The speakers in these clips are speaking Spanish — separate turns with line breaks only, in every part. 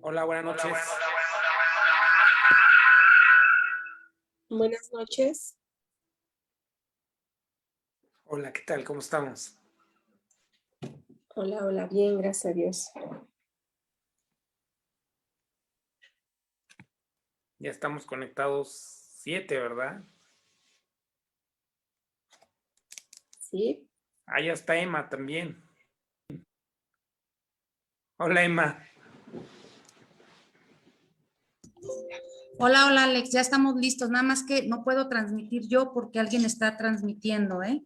Hola, buenas noches.
Buenas noches.
Hola, ¿qué tal? ¿Cómo estamos?
Hola, bien, gracias a Dios.
Ya estamos conectados 7, ¿verdad?
Sí.
Ah, ya está Emma también. Hola, Emma.
Hola, Alex, ya estamos listos, nada más que no puedo transmitir yo porque alguien está transmitiendo, ¿eh?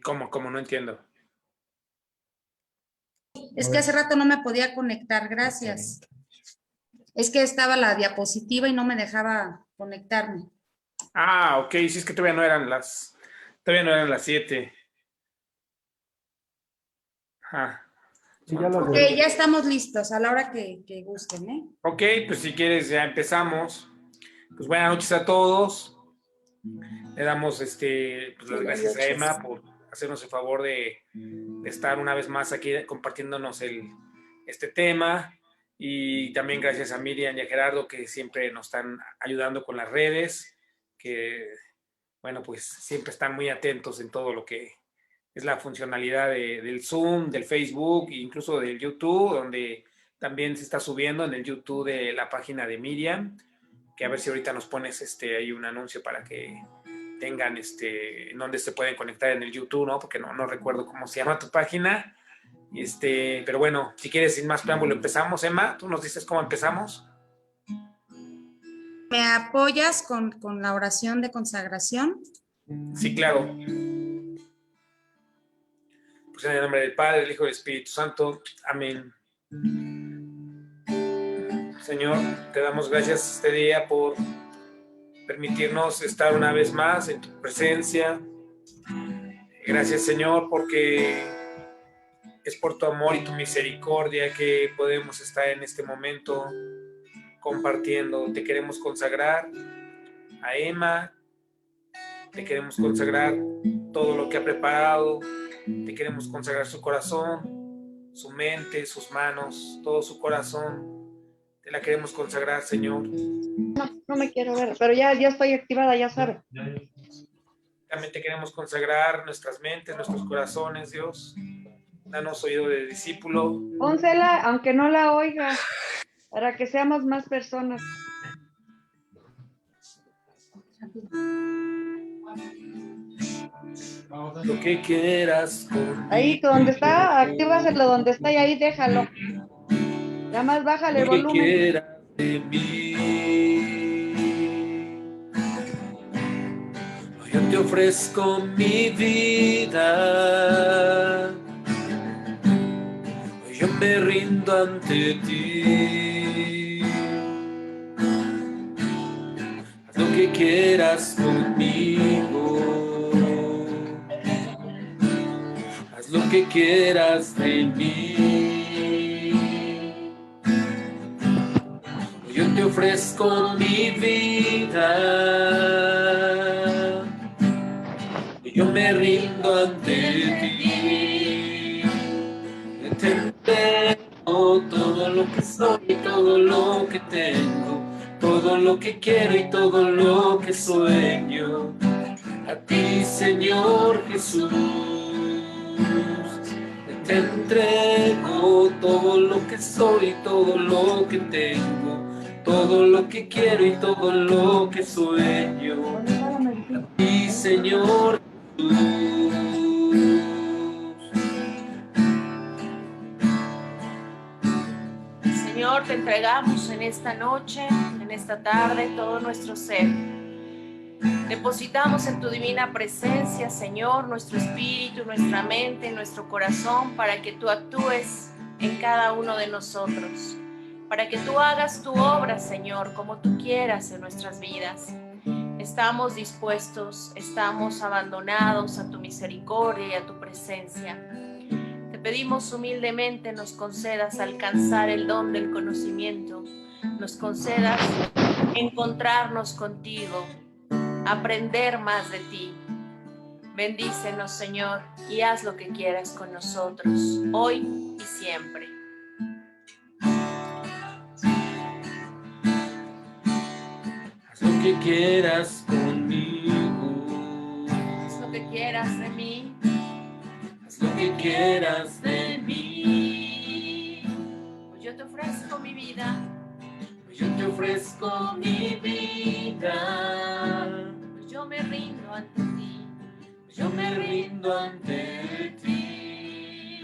¿Cómo? No entiendo.
Es que hace rato no me podía conectar, gracias. Es que estaba la diapositiva y no me dejaba conectarme.
Ah, ok, sí, es que todavía no eran las 7. Ah,
Sí, ya
Ok, ya estamos listos a la hora que gusten, ¿eh?
ok, pues si quieres ya empezamos. Pues buenas noches a todos. Le damos pues, las gracias a Emma por hacernos el favor de estar una vez más aquí compartiéndonos este tema. Y también gracias a Miriam y a Gerardo que siempre nos están ayudando con las redes, que bueno, pues siempre están muy atentos en todo lo que es la funcionalidad del Zoom, del Facebook e incluso del YouTube, donde también se está subiendo en el YouTube de la página de Miriam, que a ver si ahorita nos pones ahí un anuncio para que tengan en donde se pueden conectar en el YouTube, ¿no? Porque no recuerdo cómo se llama tu página. Pero bueno, si quieres, sin más preámbulo, empezamos. Emma, tú nos dices cómo empezamos.
¿Me apoyas con la oración de consagración?
Sí, claro. Pues en el nombre del Padre, del Hijo y del Espíritu Santo. Amén. Señor, te damos gracias este día por permitirnos estar una vez más en tu presencia. Gracias, Señor, porque es por tu amor y tu misericordia que podemos estar en este momento compartiendo. Te queremos consagrar a Emma, te queremos consagrar todo lo que ha preparado, te queremos consagrar su corazón, su mente, sus manos, todo su corazón. Te la queremos consagrar, Señor.
No me quiero ver, pero ya estoy activada, ya sabe.
También te queremos consagrar nuestras mentes, nuestros corazones, Dios. Danos oído de discípulo.
Pónsela, aunque no la oiga, para que seamos más personas.
Lo que quieras conmigo.
Ahí donde está, actívaselo donde está y ahí déjalo. Nada más bájale el volumen.
Lo que quieras de mí. Yo te ofrezco mi vida. Yo me rindo ante ti. Haz lo que quieras conmigo. Haz lo que quieras de mí. Yo te ofrezco mi vida. Yo me rindo ante ti. Te entrego todo lo que soy y todo lo que tengo, todo lo que quiero y todo lo que sueño. A ti, Señor Jesús, te entrego todo lo que soy y todo lo que tengo, todo lo que quiero y todo lo que sueño. A ti, Señor Jesús.
Señor, te entregamos en esta noche, en esta tarde, todo nuestro ser. Depositamos en tu divina presencia, Señor, nuestro espíritu, nuestra mente, nuestro corazón, para que tú actúes en cada uno de nosotros, para que tú hagas tu obra, Señor, como tú quieras en nuestras vidas. Estamos dispuestos, estamos abandonados a tu misericordia y a tu presencia. Te pedimos humildemente nos concedas alcanzar el don del conocimiento, nos concedas encontrarnos contigo, aprender más de ti. Bendícenos, Señor, y haz lo que quieras con nosotros, hoy y siempre.
que quieras conmigo.
Haz lo que quieras de mí.
Haz lo que quieras de mí.
Pues yo te ofrezco mi vida.
Pues yo te ofrezco mi vida.
Pues yo me rindo ante ti.
Pues yo me rindo ante ti.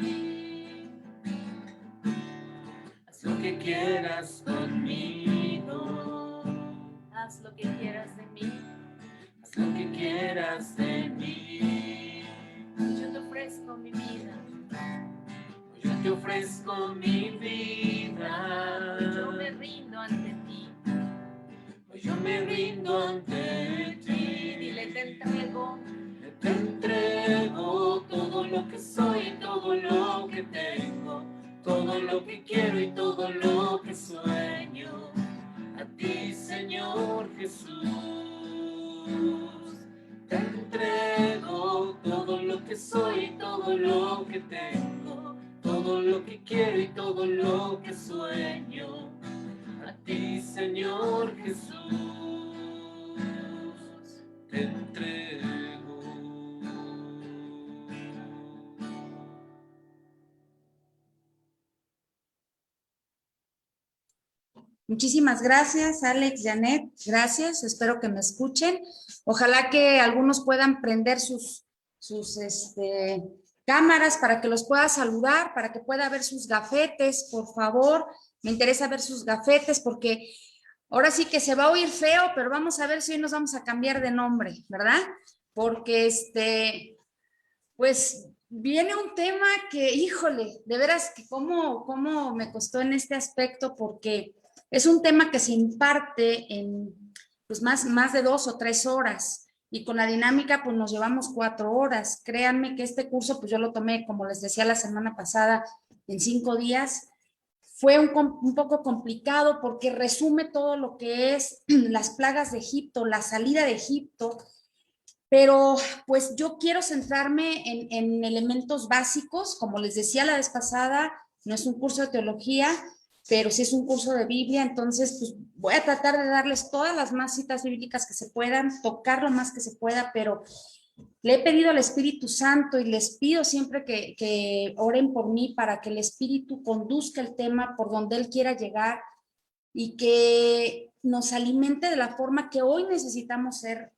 Haz lo que quieras conmigo.
Haz lo que quieras de mí.
Haz lo que quieras de mí.
Pues yo te ofrezco mi vida.
Pues yo te ofrezco mi vida.
Pues yo me rindo ante ti.
Pues yo me rindo ante ti.
Dile, te entrego
Te entrego todo lo que soy, todo lo que tengo, todo lo que quiero y todo lo que sueño. A ti, Señor Jesús. Te entrego todo lo que soy, todo lo que tengo, todo lo que quiero y todo lo que sueño. A ti, Señor Jesús. Te entrego.
Muchísimas gracias, Alex, Janet, gracias, espero que me escuchen. Ojalá que algunos puedan prender sus cámaras para que los pueda saludar, para que pueda ver sus gafetes, por favor. Me interesa ver sus gafetes porque ahora sí que se va a oír feo, pero vamos a ver si hoy nos vamos a cambiar de nombre, ¿verdad? Porque pues viene un tema que, híjole, de veras que cómo me costó en este aspecto, porque es un tema que se imparte en pues más de 2 o 3 horas y con la dinámica pues nos llevamos 4 horas. Créanme que este curso pues yo lo tomé, como les decía la semana pasada, en 5 días. Fue un poco complicado porque resume todo lo que es las plagas de Egipto, la salida de Egipto, pero pues yo quiero centrarme en elementos básicos. Como les decía la vez pasada, no es un curso de teología, pero sí es un curso de Biblia, entonces pues voy a tratar de darles todas las más citas bíblicas que se puedan, tocar lo más que se pueda, pero le he pedido al Espíritu Santo y les pido siempre que oren por mí para que el Espíritu conduzca el tema por donde Él quiera llegar y que nos alimente de la forma que hoy necesitamos ser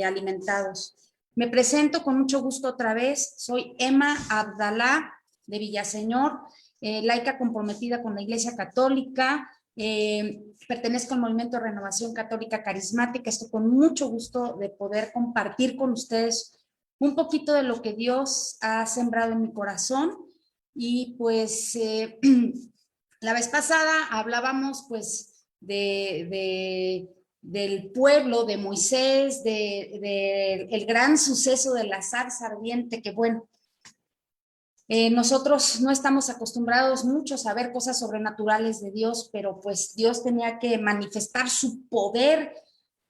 alimentados. Me presento con mucho gusto otra vez, soy Emma Abdalá de Villaseñor, laica comprometida con la Iglesia Católica, pertenezco al Movimiento de Renovación Católica Carismática. Estoy con mucho gusto de poder compartir con ustedes un poquito de lo que Dios ha sembrado en mi corazón. Y pues la vez pasada hablábamos pues del pueblo de Moisés, el gran suceso de la zarza ardiente, que bueno, nosotros no estamos acostumbrados muchos a ver cosas sobrenaturales de Dios, pero pues Dios tenía que manifestar su poder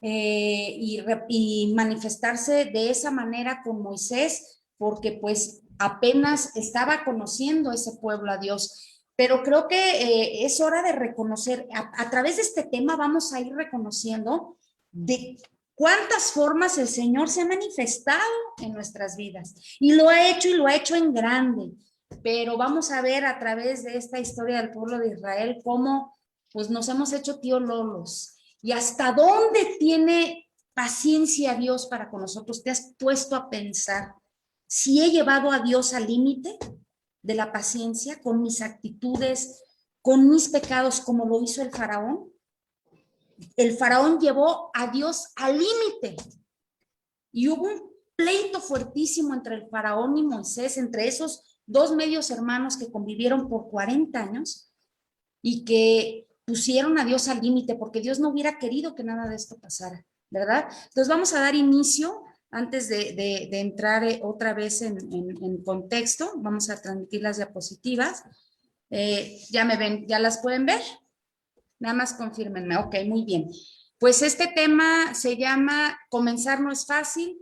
y manifestarse de esa manera con Moisés, porque pues apenas estaba conociendo ese pueblo a Dios. Pero creo que es hora de reconocer, a través de este tema vamos a ir reconociendo de cuántas formas el Señor se ha manifestado en nuestras vidas y lo ha hecho en grande. Pero vamos a ver a través de esta historia del pueblo de Israel cómo pues nos hemos hecho tío lolos y hasta dónde tiene paciencia Dios para con nosotros. ¿Te has puesto a pensar si he llevado a Dios al límite de la paciencia con mis actitudes, con mis pecados, como lo hizo el faraón? El faraón llevó a Dios al límite y hubo un pleito fuertísimo entre el faraón y Moisés, entre esos 2 medios hermanos que convivieron por 40 años y que pusieron a Dios al límite porque Dios no hubiera querido que nada de esto pasara, ¿verdad? Entonces vamos a dar inicio antes de entrar otra vez en contexto. Vamos a transmitir las diapositivas. ¿Ya me ven? ¿Ya las pueden ver? Nada más confírmenme. Ok, muy bien. Pues este tema se llama Comenzar no es fácil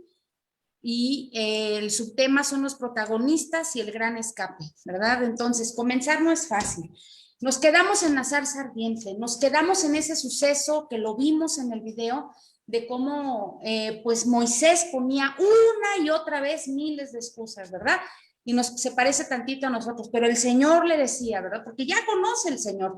y el subtema son los protagonistas y el gran escape, ¿verdad? Entonces, comenzar no es fácil. Nos quedamos en la zarza ardiente, nos quedamos en ese suceso que lo vimos en el video de cómo pues Moisés ponía una y otra vez miles de excusas, ¿verdad? Y se parece tantito a nosotros, pero el Señor le decía, ¿verdad? Porque ya conoce el Señor.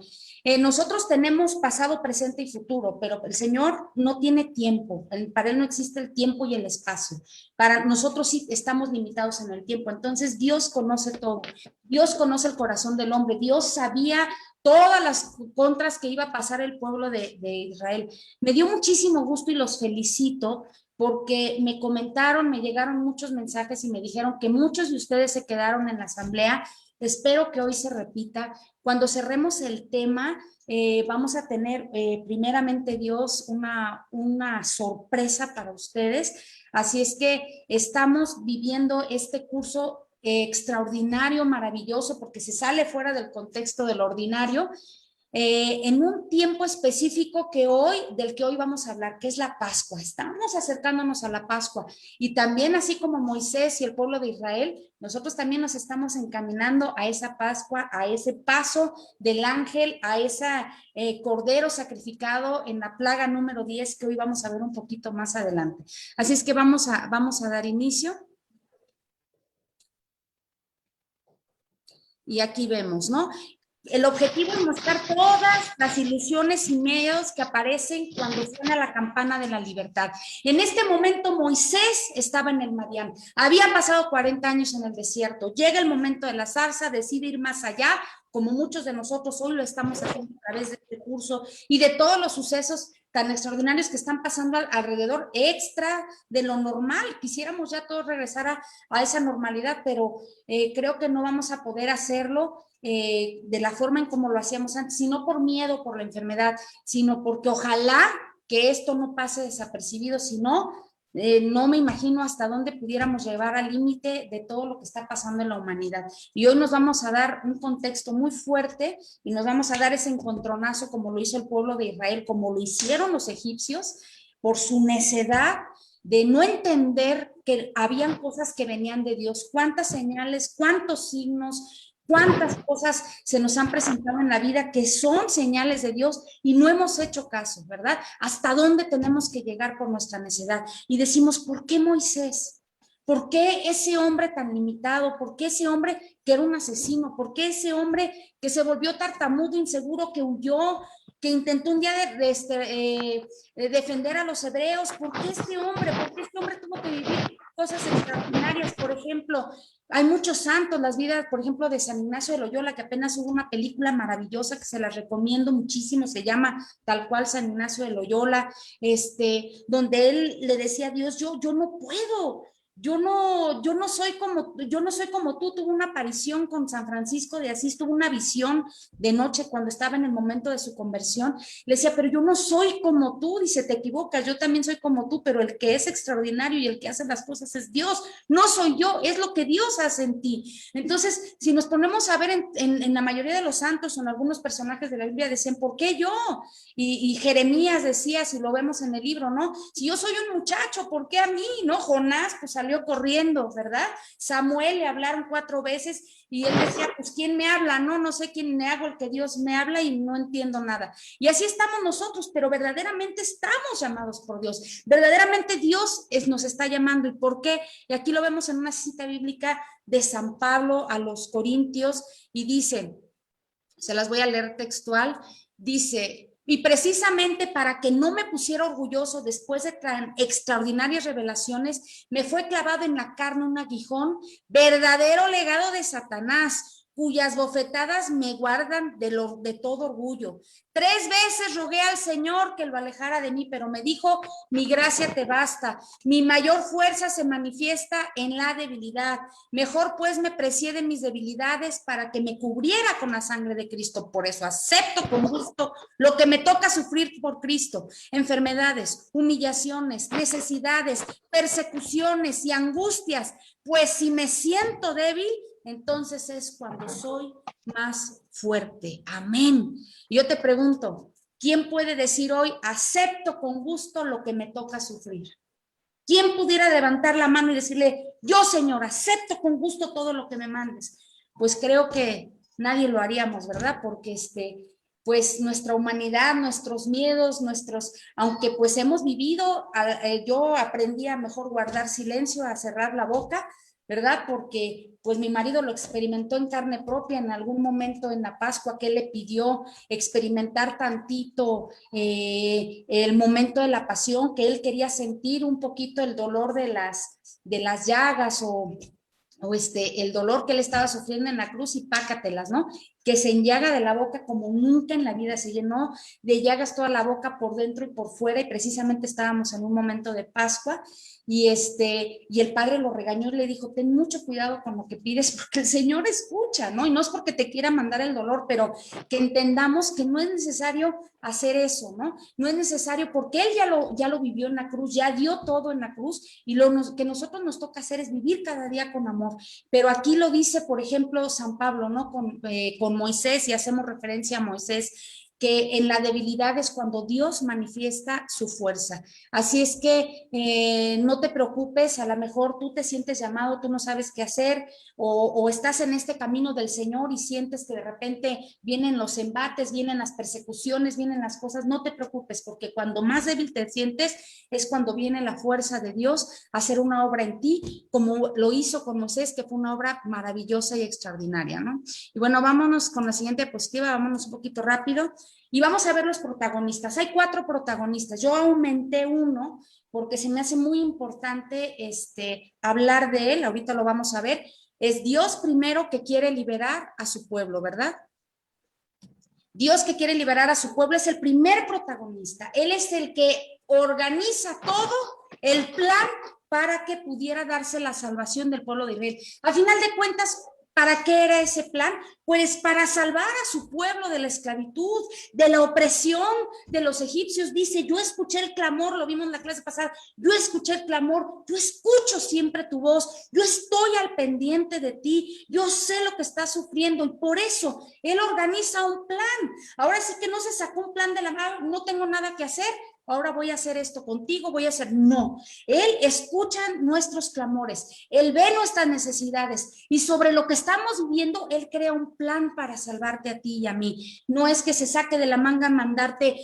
Nosotros tenemos pasado, presente y futuro, pero el Señor no tiene tiempo. Para Él no existe el tiempo y el espacio. Para nosotros sí estamos limitados en el tiempo. Entonces Dios conoce todo. Dios conoce el corazón del hombre. Dios sabía todas las contras que iba a pasar el pueblo de Israel. Me dio muchísimo gusto y los felicito porque me comentaron, me llegaron muchos mensajes y me dijeron que muchos de ustedes se quedaron en la asamblea. Espero que hoy se repita. Cuando cerremos el tema, vamos a tener primeramente Dios una sorpresa para ustedes. Así es que estamos viviendo este curso extraordinario, maravilloso, porque se sale fuera del contexto del ordinario, en un tiempo específico del que hoy vamos a hablar, que es la Pascua. Estamos acercándonos a la Pascua y también, así como Moisés y el pueblo de Israel, nosotros también nos estamos encaminando a esa Pascua, a ese paso del ángel, a ese cordero sacrificado en la plaga número 10 que hoy vamos a ver un poquito más adelante. Así es que vamos a dar inicio. Y aquí vemos, ¿no? El objetivo es mostrar todas las ilusiones y medios que aparecen cuando suena la campana de la libertad. En este momento Moisés estaba en el Madián. Habían pasado 40 años en el desierto. Llega el momento de la zarza, decide ir más allá, como muchos de nosotros hoy lo estamos haciendo a través de este curso y de todos los sucesos tan extraordinarios que están pasando alrededor, extra de lo normal. Quisiéramos ya todos regresar a esa normalidad, pero creo que no vamos a poder hacerlo de la forma en como lo hacíamos antes, sino por miedo, por la enfermedad, sino porque ojalá que esto no pase desapercibido, sino no me imagino hasta dónde pudiéramos llevar al límite de todo lo que está pasando en la humanidad. Y hoy nos vamos a dar un contexto muy fuerte y nos vamos a dar ese encontronazo como lo hizo el pueblo de Israel, como lo hicieron los egipcios, por su necedad de no entender que habían cosas que venían de Dios. Cuántas señales, cuántos signos, cuántas cosas se nos han presentado en la vida que son señales de Dios y no hemos hecho caso, ¿verdad? ¿Hasta dónde tenemos que llegar por nuestra necedad? Y decimos, ¿por qué Moisés? ¿Por qué ese hombre tan limitado? ¿Por qué ese hombre que era un asesino? ¿Por qué ese hombre que se volvió tartamudo, inseguro, que huyó, que intentó un día defender a los hebreos? ¿Por qué este hombre tuvo que vivir cosas extraordinarias? Por ejemplo, hay muchos santos, las vidas, por ejemplo, de San Ignacio de Loyola, que apenas hubo una película maravillosa que se las recomiendo muchísimo, se llama tal cual San Ignacio de Loyola, donde él le decía a Dios, yo no puedo, yo no soy como tú. Tuvo una aparición con San Francisco de Asís, tuvo una visión de noche cuando estaba en el momento de su conversión. Le decía, pero yo no soy como tú. Dice, te equivocas, yo también soy como tú, pero el que es extraordinario y el que hace las cosas es Dios. No soy yo, es lo que Dios hace en ti. Entonces, si nos ponemos a ver en la mayoría de los santos o en algunos personajes de la Biblia, decían, ¿por qué yo? Y Jeremías decía, si lo vemos en el libro, ¿no? Si yo soy un muchacho, ¿por qué a mí? ¿No? Jonás, pues salió corriendo, ¿verdad? Samuel le hablaron 4 veces y él decía, pues ¿quién me habla? No sé quién me hago, el que Dios me habla y no entiendo nada. Y así estamos nosotros, pero verdaderamente estamos llamados por Dios. Verdaderamente Dios nos está llamando. ¿Y por qué? Y aquí lo vemos en una cita bíblica de San Pablo a los Corintios y dice, se las voy a leer textual, dice, y precisamente para que no me pusiera orgulloso después de tan extraordinarias revelaciones, me fue clavado en la carne un aguijón, verdadero legado de Satanás, cuyas bofetadas me guardan de todo orgullo. 3 veces rogué al Señor que lo alejara de mí, pero me dijo, mi gracia te basta, mi mayor fuerza se manifiesta en la debilidad. Mejor pues me precié de mis debilidades para que me cubriera con la sangre de Cristo. Por eso acepto con gusto lo que me toca sufrir por Cristo, enfermedades, humillaciones, necesidades, persecuciones y angustias, pues si me siento débil, entonces es cuando soy más fuerte. Amén. Y yo te pregunto, ¿quién puede decir hoy, acepto con gusto lo que me toca sufrir? ¿Quién pudiera levantar la mano y decirle, yo, Señor, acepto con gusto todo lo que me mandes? Pues creo que nadie lo haríamos, ¿verdad? Porque pues nuestra humanidad, nuestros miedos, aunque pues hemos vivido, yo aprendí a mejor guardar silencio, a cerrar la boca, ¿verdad? Porque pues mi marido lo experimentó en carne propia en algún momento en la Pascua, que él le pidió experimentar tantito el momento de la pasión, que él quería sentir un poquito el dolor de las llagas o el dolor que él estaba sufriendo en la cruz y pácatelas, ¿no? Que se enllaga de la boca como nunca en la vida, se llenó de llagas toda la boca por dentro y por fuera, y precisamente estábamos en un momento de Pascua, y el padre lo regañó y le dijo, ten mucho cuidado con lo que pides porque el Señor escucha, ¿no? Y no es porque te quiera mandar el dolor, pero que entendamos que no es necesario hacer eso, ¿no? No es necesario porque Él ya lo vivió en la cruz, ya dio todo en la cruz, y que nosotros nos toca hacer es vivir cada día con amor. Pero aquí lo dice, por ejemplo, San Pablo, ¿no? Con Moisés, y hacemos referencia a Moisés, que en la debilidad es cuando Dios manifiesta su fuerza. Así es que no te preocupes, a lo mejor tú te sientes llamado, tú no sabes qué hacer, o estás en este camino del Señor y sientes que de repente vienen los embates, vienen las persecuciones, vienen las cosas. No te preocupes, porque cuando más débil te sientes es cuando viene la fuerza de Dios a hacer una obra en ti, como lo hizo con Moisés, que fue una obra maravillosa y extraordinaria, ¿no? Y bueno, vámonos con la siguiente diapositiva, vámonos un poquito rápido. Y vamos a ver los protagonistas. Hay 4 protagonistas. Yo aumenté uno porque se me hace muy importante hablar de él. Ahorita lo vamos a ver. Es Dios primero que quiere liberar a su pueblo, ¿verdad? Dios que quiere liberar a su pueblo es el primer protagonista. Él es el que organiza todo el plan para que pudiera darse la salvación del pueblo de Israel. A final de cuentas, ¿para qué era ese plan? Pues para salvar a su pueblo de la esclavitud, de la opresión de los egipcios. Dice, yo escuché el clamor, lo vimos en la clase pasada, yo escuché el clamor, yo escucho siempre tu voz, yo estoy al pendiente de ti, yo sé lo que estás sufriendo, y por eso Él organiza un plan. Ahora sí que no se sacó un plan de la mano, no tengo nada que hacer, ahora voy a hacer esto contigo, voy a hacer, no. Él escucha nuestros clamores, Él ve nuestras necesidades, y sobre lo que estamos viviendo, Él crea un plan para salvarte a ti y a mí. No es que se saque de la manga mandarte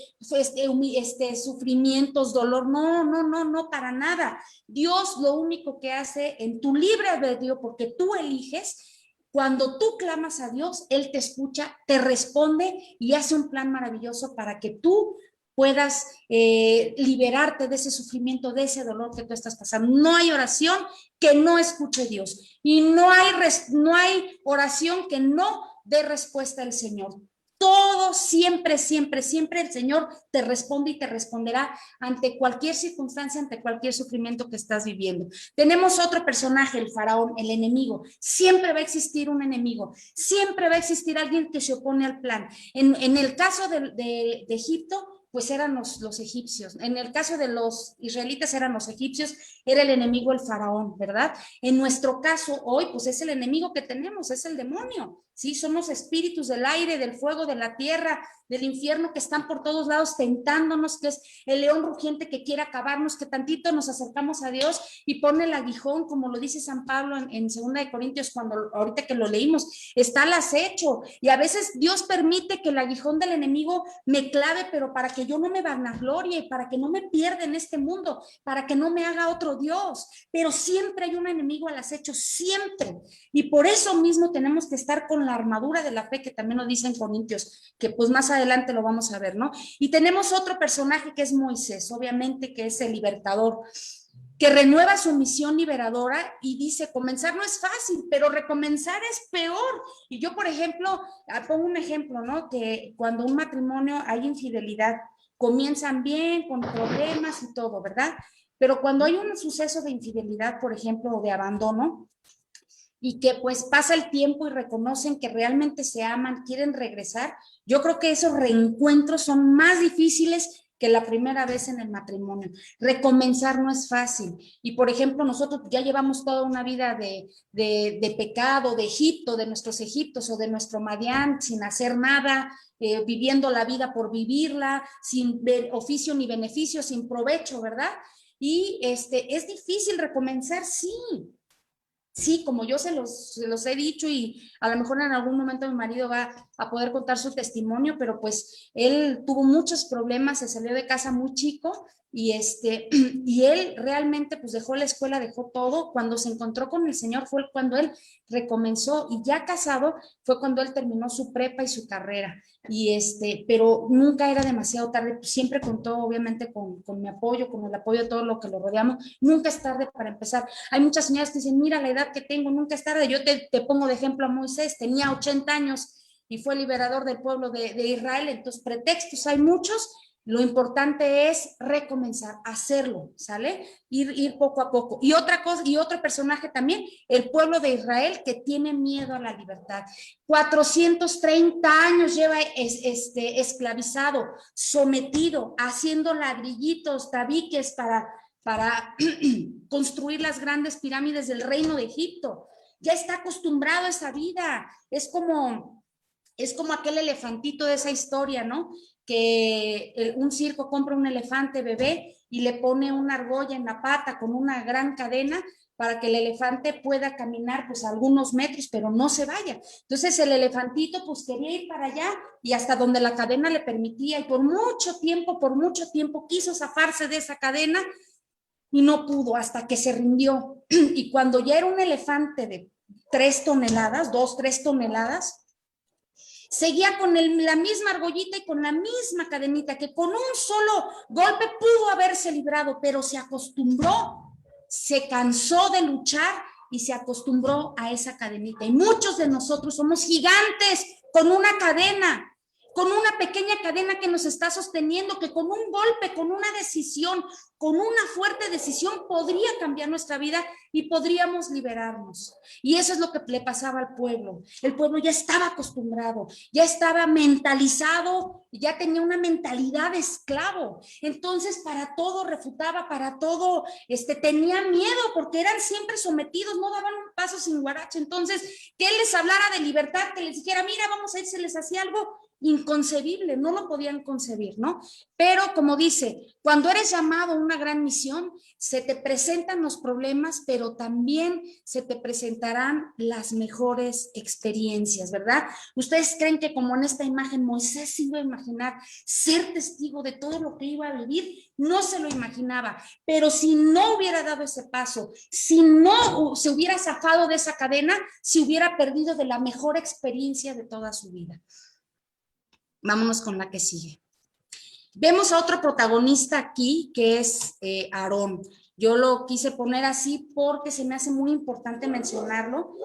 sufrimientos, dolor, no, para nada. Dios lo único que hace en tu libre albedrío, porque tú eliges, cuando tú clamas a Dios, Él te escucha, te responde y hace un plan maravilloso para que tú puedas liberarte de ese sufrimiento, de ese dolor que tú estás pasando. No hay oración que no escuche Dios, y no hay oración que no dé respuesta al Señor. Todo, siempre el Señor te responde y te responderá ante cualquier circunstancia, ante cualquier sufrimiento que estás viviendo. Tenemos otro personaje, el faraón, el enemigo. Siempre va a existir un enemigo, siempre va a existir alguien que se opone al plan. En el caso de Egipto, pues eran los egipcios. En el caso de los israelitas eran los egipcios, era el enemigo el faraón, ¿verdad? En nuestro caso hoy, pues es el enemigo que tenemos, es el demonio, ¿sí? Son los espíritus del aire, del fuego, de la tierra, del infierno, que están por todos lados tentándonos, que es el león rugiente que quiere acabarnos, que tantito nos acercamos a Dios y pone el aguijón, como lo dice San Pablo en 2 Corintios, cuando ahorita que lo leímos, está al acecho, y a veces Dios permite que el aguijón del enemigo me clave, pero para que yo no me vanaglorie, y para que no me pierda en este mundo, para que no me haga otro Dios. Pero siempre hay un enemigo al acecho, siempre, y por eso mismo tenemos que estar con la armadura de la fe, que también lo dice en Corintios, que pues más adelante lo vamos a ver, ¿no? Y tenemos otro personaje que es Moisés, obviamente, que es el libertador, que renueva su misión liberadora y dice, comenzar no es fácil, pero recomenzar es peor. Y yo, por ejemplo, pongo un ejemplo, ¿no? Que cuando un matrimonio hay infidelidad, comienzan bien, con problemas y todo, ¿verdad? Pero cuando hay un suceso de infidelidad, por ejemplo, o de abandono, y que pues pasa el tiempo y reconocen que realmente se aman, quieren regresar, yo creo que esos reencuentros son más difíciles que la primera vez en el matrimonio. Recomenzar no es fácil. Y por ejemplo, nosotros ya llevamos toda una vida de pecado, de Egipto, de nuestros Egiptos o de nuestro Madián, sin hacer nada, viviendo la vida por vivirla, sin oficio ni beneficio, sin provecho, ¿verdad? Y es difícil recomenzar, sí. Sí, como yo se los he dicho, y a lo mejor en algún momento mi marido va a poder contar su testimonio, pero pues él tuvo muchos problemas, se salió de casa muy chico y y él realmente pues dejó la escuela, dejó todo. Cuando se encontró con el Señor fue cuando él recomenzó, y ya casado fue cuando él terminó su prepa y su carrera. Pero nunca era demasiado tarde, pues siempre contó obviamente con mi apoyo, con el apoyo de todo lo que lo rodeamos. Nunca es tarde para empezar. Hay muchas señoras que dicen, mira la edad que tengo, nunca es tarde. Yo te pongo de ejemplo a Moisés, tenía 80 años y fue liberador del pueblo de Israel. Entonces pretextos hay muchos. Lo importante es recomenzar, hacerlo, ¿sale? Ir poco a poco. Y otra cosa, y otro personaje también, el pueblo de Israel que tiene miedo a la libertad. 430 años lleva esclavizado, sometido, haciendo ladrillitos, tabiques para construir las grandes pirámides del reino de Egipto. Ya está acostumbrado a esa vida. Es como aquel elefantito de esa historia, ¿no? Que un circo compra un elefante bebé y le pone una argolla en la pata con una gran cadena para que el elefante pueda caminar pues algunos metros, pero no se vaya. Entonces el elefantito pues quería ir para allá y hasta donde la cadena le permitía, y por mucho tiempo quiso zafarse de esa cadena y no pudo hasta que se rindió. Y cuando ya era un elefante de 3 toneladas, 2, 3 toneladas, seguía con la misma argollita y con la misma cadenita, que con un solo golpe pudo haberse librado, pero se acostumbró, se cansó de luchar y se acostumbró a esa cadenita. Y muchos de nosotros somos gigantes con una cadena, con una pequeña cadena que nos está sosteniendo, que con un golpe, con una decisión, con una fuerte decisión podría cambiar nuestra vida y podríamos liberarnos. Y eso es lo que le pasaba al pueblo. El pueblo ya estaba acostumbrado, ya estaba mentalizado, ya tenía una mentalidad de esclavo. Entonces para todo refutaba, para todo tenía miedo, porque eran siempre sometidos, no daban un paso sin guarache. Entonces que él les hablara de libertad, que les dijera, mira, vamos a ir, se les hacía algo inconcebible, no lo podían concebir, ¿no? Pero como dice, cuando eres llamado a una gran misión, se te presentan los problemas, pero también se te presentarán las mejores experiencias, ¿verdad? ¿Ustedes creen que como en esta imagen Moisés se iba a imaginar ser testigo de todo lo que iba a vivir? No se lo imaginaba, pero si no hubiera dado ese paso, si no se hubiera zafado de esa cadena, se hubiera perdido de la mejor experiencia de toda su vida. Vámonos con la que sigue. Vemos a otro protagonista aquí, que es Aarón. Yo lo quise poner así porque se me hace muy importante mencionarlo,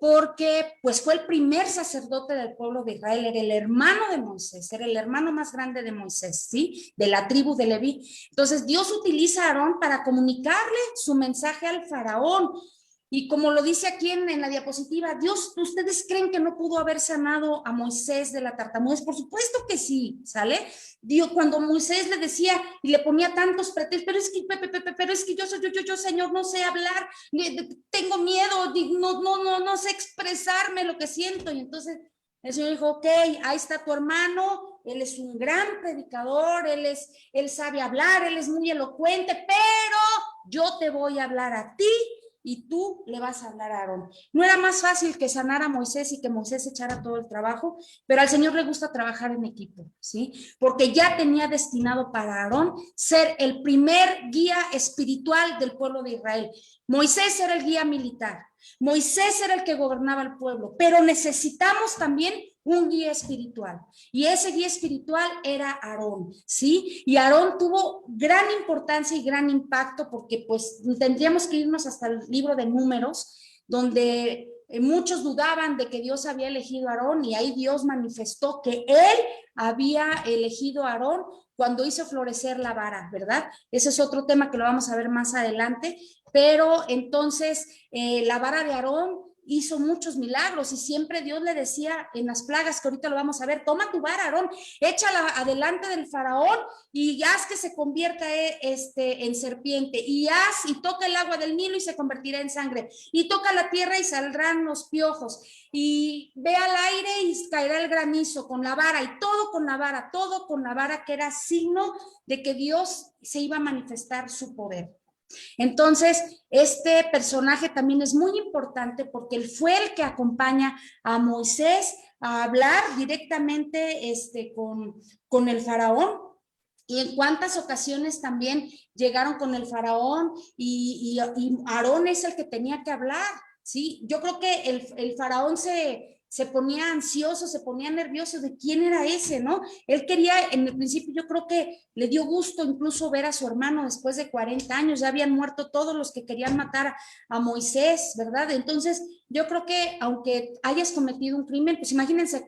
porque pues fue el primer sacerdote del pueblo de Israel, era el hermano de Moisés, era el hermano más grande de Moisés, ¿sí? De la tribu de Leví. Entonces Dios utiliza a Aarón para comunicarle su mensaje al faraón. Y como lo dice aquí en la diapositiva, Dios, ¿ustedes creen que no pudo haber sanado a Moisés de la tartamudez? Por supuesto que sí, ¿sale? Dios, cuando Moisés le decía y le ponía tantos pretextos, pero es que yo, Señor, no sé hablar, tengo miedo, no sé expresarme lo que siento. Y entonces el Señor dijo, ok, ahí está tu hermano, él es un gran predicador, él sabe hablar, él es muy elocuente, pero yo te voy a hablar a ti y tú le vas a hablar a Aarón. No era más fácil que sanara a Moisés y que Moisés echara todo el trabajo, pero al Señor le gusta trabajar en equipo, ¿sí? Porque ya tenía destinado para Aarón ser el primer guía espiritual del pueblo de Israel. Moisés era el guía militar, Moisés era el que gobernaba el pueblo, pero necesitamos también un guía espiritual, y ese guía espiritual era Aarón, ¿sí? Y Aarón tuvo gran importancia y gran impacto, porque pues tendríamos que irnos hasta el libro de Números, donde muchos dudaban de que Dios había elegido a Aarón, y ahí Dios manifestó que él había elegido a Aarón cuando hizo florecer la vara, ¿verdad? Ese es otro tema que lo vamos a ver más adelante, pero entonces la vara de Aarón hizo muchos milagros, y siempre Dios le decía en las plagas, que ahorita lo vamos a ver, toma tu vara, Aarón, échala adelante del faraón y haz que se convierta en serpiente, y toca el agua del Nilo y se convertirá en sangre, y toca la tierra y saldrán los piojos, y ve al aire y caerá el granizo con la vara, y todo con la vara, que era signo de que Dios se iba a manifestar su poder. Entonces, este personaje también es muy importante porque él fue el que acompaña a Moisés a hablar directamente con el faraón. Y en cuántas ocasiones también llegaron con el faraón y Aarón es el que tenía que hablar, ¿sí? Yo creo que el faraón se ponía ansioso, se ponía nervioso de quién era ese, ¿no? Él quería, en el principio yo creo que le dio gusto incluso ver a su hermano después de 40 años, ya habían muerto todos los que querían matar a Moisés, ¿verdad? Entonces yo creo que aunque hayas cometido un crimen, pues imagínense ¿a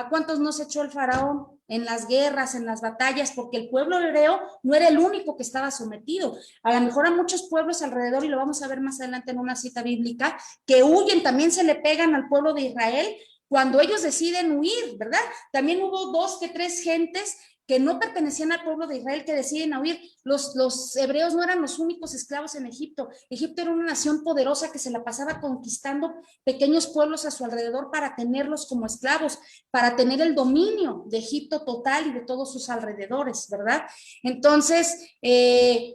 cuántos no se echó el faraón en las guerras, en las batallas? Porque el pueblo hebreo no era el único que estaba sometido. A lo mejor a muchos pueblos alrededor, y lo vamos a ver más adelante en una cita bíblica, que huyen, también se le pegan al pueblo de Israel cuando ellos deciden huir, ¿verdad? También hubo 2 que 3 gentes que no pertenecían al pueblo de Israel que deciden huir. Los hebreos no eran los únicos esclavos en Egipto. Egipto era una nación poderosa que se la pasaba conquistando pequeños pueblos a su alrededor para tenerlos como esclavos, para tener el dominio de Egipto total y de todos sus alrededores, ¿verdad? Entonces, en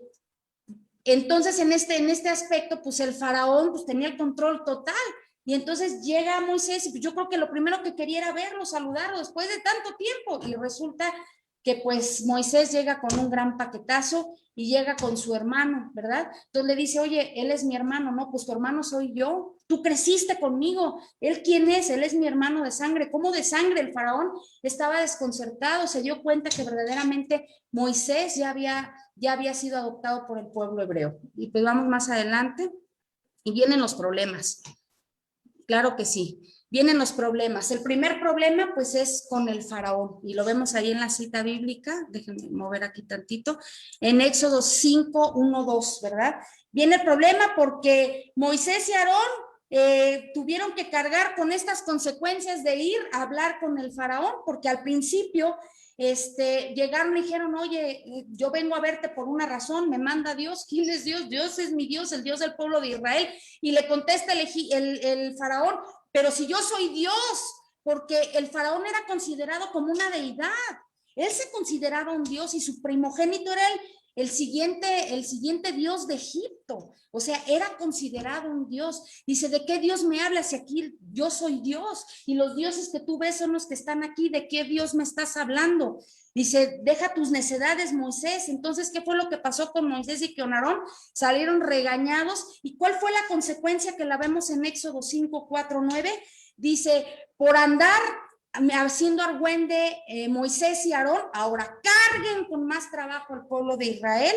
este aspecto, pues el faraón pues, tenía el control total. Y entonces llega Moisés, y yo creo que lo primero que quería era verlo, saludarlo después de tanto tiempo. Y resulta que pues Moisés llega con un gran paquetazo y llega con su hermano, ¿verdad? Entonces le dice, oye, él es mi hermano, no, pues tu hermano soy yo, tú creciste conmigo, ¿él quién es? Él es mi hermano de sangre. ¿Cómo de sangre? El faraón estaba desconcertado, se dio cuenta que verdaderamente Moisés ya había sido adoptado por el pueblo hebreo. Y pues vamos más adelante y vienen los problemas. Claro que sí. Vienen los problemas. El primer problema, pues, es con el faraón, y lo vemos ahí en la cita bíblica, déjenme mover aquí tantito, en Éxodo 5, 1, 2, ¿verdad? Viene el problema porque Moisés y Aarón tuvieron que cargar con estas consecuencias de ir a hablar con el faraón, porque al principio llegaron y dijeron, oye, yo vengo a verte por una razón, me manda Dios. ¿Quién es Dios? Dios es mi Dios, el Dios del pueblo de Israel. Y le contesta el faraón, pero si yo soy Dios, porque el faraón era considerado como una deidad, él se consideraba un Dios y su primogénito era el siguiente Dios de Egipto, o sea, era considerado un Dios. Dice, ¿de qué Dios me hablas si aquí yo soy Dios? Y los dioses que tú ves son los que están aquí, ¿de qué Dios me estás hablando? Dice, deja tus necedades, Moisés. Entonces, ¿qué fue lo que pasó con Moisés y con Aarón? Salieron regañados. ¿Y cuál fue la consecuencia que la vemos en Éxodo 5, 4, 9? Dice, por andar haciendo argüende Moisés y Aarón, ahora carguen con más trabajo al pueblo de Israel,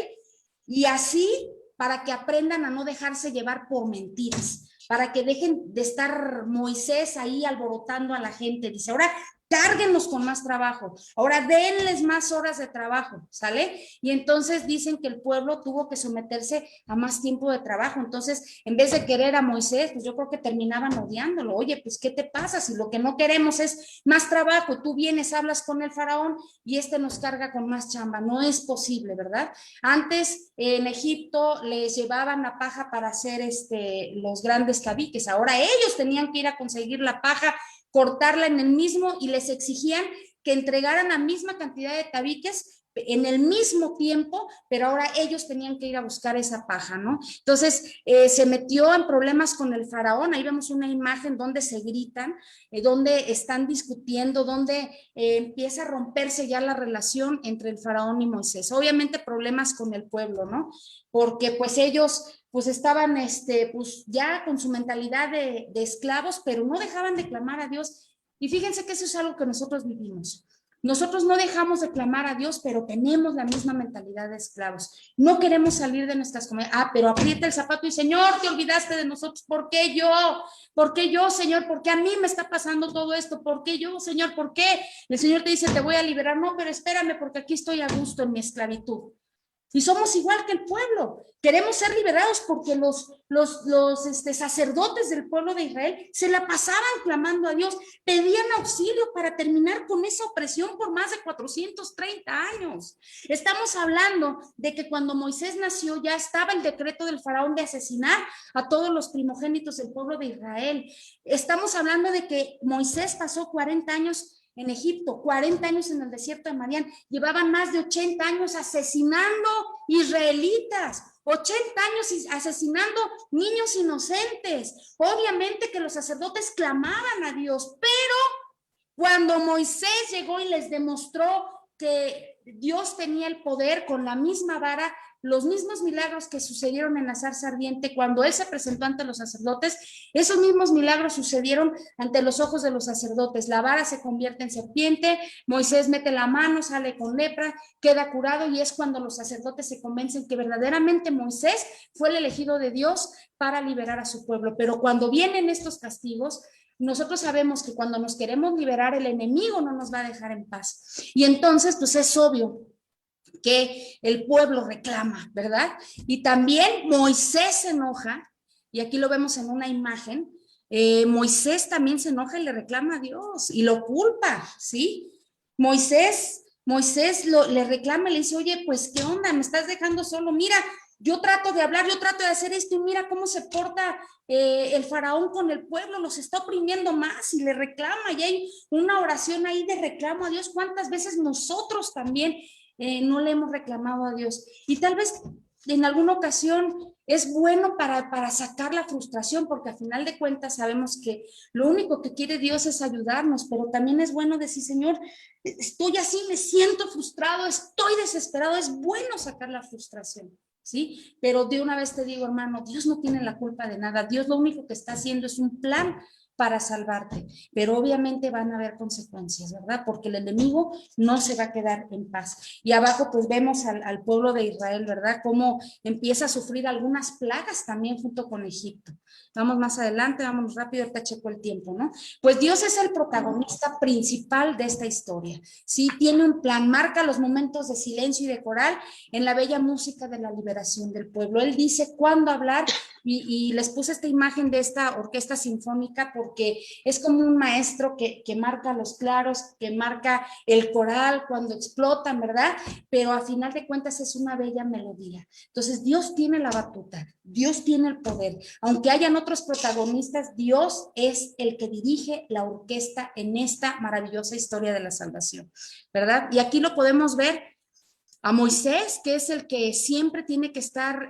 y así para que aprendan a no dejarse llevar por mentiras, para que dejen de estar Moisés ahí alborotando a la gente. Dice, ahora cárguenlos con más trabajo, ahora denles más horas de trabajo, ¿sale? Y entonces dicen que el pueblo tuvo que someterse a más tiempo de trabajo. Entonces, en vez de querer a Moisés, pues yo creo que terminaban odiándolo. Oye, pues ¿qué te pasa? Si lo que no queremos es más trabajo, tú vienes, hablas con el faraón y nos carga con más chamba. No es posible, ¿verdad? Antes en Egipto les llevaban la paja para hacer los grandes tabiques. Ahora ellos tenían que ir a conseguir la paja, cortarla en el mismo, y les exigían que entregaran la misma cantidad de tabiques en el mismo tiempo, pero ahora ellos tenían que ir a buscar esa paja, ¿no? Entonces se metió en problemas con el faraón. Ahí vemos una imagen donde se gritan, donde están discutiendo, donde empieza a romperse ya la relación entre el faraón y Moisés. Obviamente problemas con el pueblo, ¿no? Porque pues ellos pues estaban pues ya con su mentalidad de esclavos, pero no dejaban de clamar a Dios. Y fíjense que eso es algo que nosotros vivimos. Nosotros no dejamos de clamar a Dios, pero tenemos la misma mentalidad de esclavos. No queremos salir de nuestras comunidades. Pero aprieta el zapato y, Señor, te olvidaste de nosotros. ¿Por qué yo? ¿Por qué yo, Señor? ¿Por qué a mí me está pasando todo esto? ¿Por qué yo, Señor? ¿Por qué? El Señor te dice, te voy a liberar. No, pero espérame, porque aquí estoy a gusto en mi esclavitud. Y somos igual que el pueblo. Queremos ser liberados porque los sacerdotes del pueblo de Israel se la pasaban clamando a Dios, pedían auxilio para terminar con esa opresión por más de 430 años. Estamos hablando de que cuando Moisés nació ya estaba el decreto del faraón de asesinar a todos los primogénitos del pueblo de Israel. Estamos hablando de que Moisés pasó 40 años en Egipto, 40 años en el desierto de Madián, llevaban más de 80 años asesinando israelitas. 80 años asesinando niños inocentes. Obviamente que los sacerdotes clamaban a Dios, pero cuando Moisés llegó y les demostró que Dios tenía el poder con la misma vara, los mismos milagros que sucedieron en la zarza ardiente, cuando él se presentó ante los sacerdotes, esos mismos milagros sucedieron ante los ojos de los sacerdotes. La vara se convierte en serpiente, Moisés mete la mano, sale con lepra, queda curado, y es cuando los sacerdotes se convencen que verdaderamente Moisés fue el elegido de Dios para liberar a su pueblo. Pero cuando vienen estos castigos, nosotros sabemos que cuando nos queremos liberar, el enemigo no nos va a dejar en paz. Y entonces, pues es obvio que el pueblo reclama, ¿verdad? Y también Moisés se enoja, y aquí lo vemos en una imagen. Moisés también se enoja y le reclama a Dios y lo culpa, ¿sí? Moisés le reclama y le dice, oye, pues, ¿qué onda? ¿Me estás dejando solo? Mira, yo trato de hablar, yo trato de hacer esto, y mira cómo se porta el faraón con el pueblo, los está oprimiendo más, y le reclama, y hay una oración ahí de reclamo a Dios. ¿Cuántas veces nosotros también no le hemos reclamado a Dios? Y tal vez en alguna ocasión es bueno para sacar la frustración, porque al final de cuentas sabemos que lo único que quiere Dios es ayudarnos, pero también es bueno decir, Señor, estoy así, me siento frustrado, estoy desesperado. Es bueno sacar la frustración, ¿sí? Pero de una vez te digo, hermano, Dios no tiene la culpa de nada. Dios lo único que está haciendo es un plan para salvarte, pero obviamente van a haber consecuencias, ¿verdad? Porque el enemigo no se va a quedar en paz. Y abajo pues vemos al pueblo de Israel, ¿verdad? Cómo empieza a sufrir algunas plagas también junto con Egipto. Vamos más adelante, vamos rápido, ahorita checo el tiempo, ¿no? Pues Dios es el protagonista principal de esta historia, ¿sí? Tiene un plan, marca los momentos de silencio y de coral en la bella música de la liberación del pueblo. Él dice cuándo hablar, y les puse esta imagen de esta orquesta sinfónica porque es como un maestro que marca los claros, que marca el coral cuando explotan, ¿verdad? Pero a final de cuentas es una bella melodía. Entonces Dios tiene la batuta, Dios tiene el poder. Aunque hayan otros protagonistas, Dios es el que dirige la orquesta en esta maravillosa historia de la salvación, ¿verdad? Y aquí lo podemos ver a Moisés, que es el que siempre tiene que estar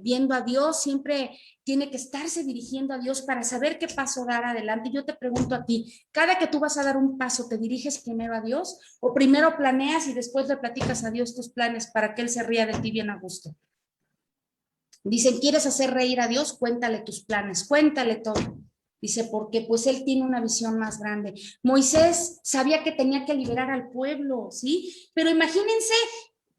viendo a Dios, siempre tiene que estarse dirigiendo a Dios para saber qué paso dar adelante. Yo te pregunto a ti, cada que tú vas a dar un paso, ¿te diriges primero a Dios o primero planeas y después le platicas a Dios tus planes para que Él se ría de ti bien a gusto? Dicen, ¿quieres hacer reír a Dios? Cuéntale tus planes, cuéntale todo. Dice, porque pues Él tiene una visión más grande. Moisés sabía que tenía que liberar al pueblo, ¿sí? Pero imagínense,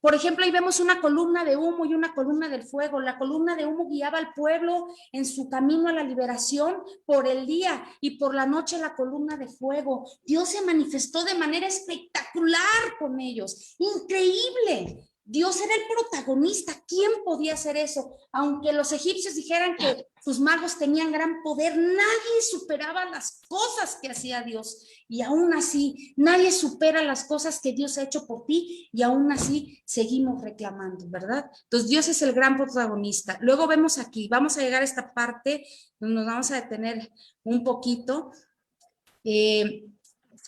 por ejemplo, ahí vemos una columna de humo y una columna del fuego. La columna de humo guiaba al pueblo en su camino a la liberación por el día, y por la noche la columna de fuego. Dios se manifestó de manera espectacular con ellos, increíble. Dios era el protagonista. ¿Quién podía hacer eso? Aunque los egipcios dijeran que sus magos tenían gran poder, nadie superaba las cosas que hacía Dios. Y aún así, nadie supera las cosas que Dios ha hecho por ti, y aún así seguimos reclamando, ¿verdad? Entonces Dios es el gran protagonista. Luego vemos aquí, vamos a llegar a esta parte donde nos vamos a detener un poquito.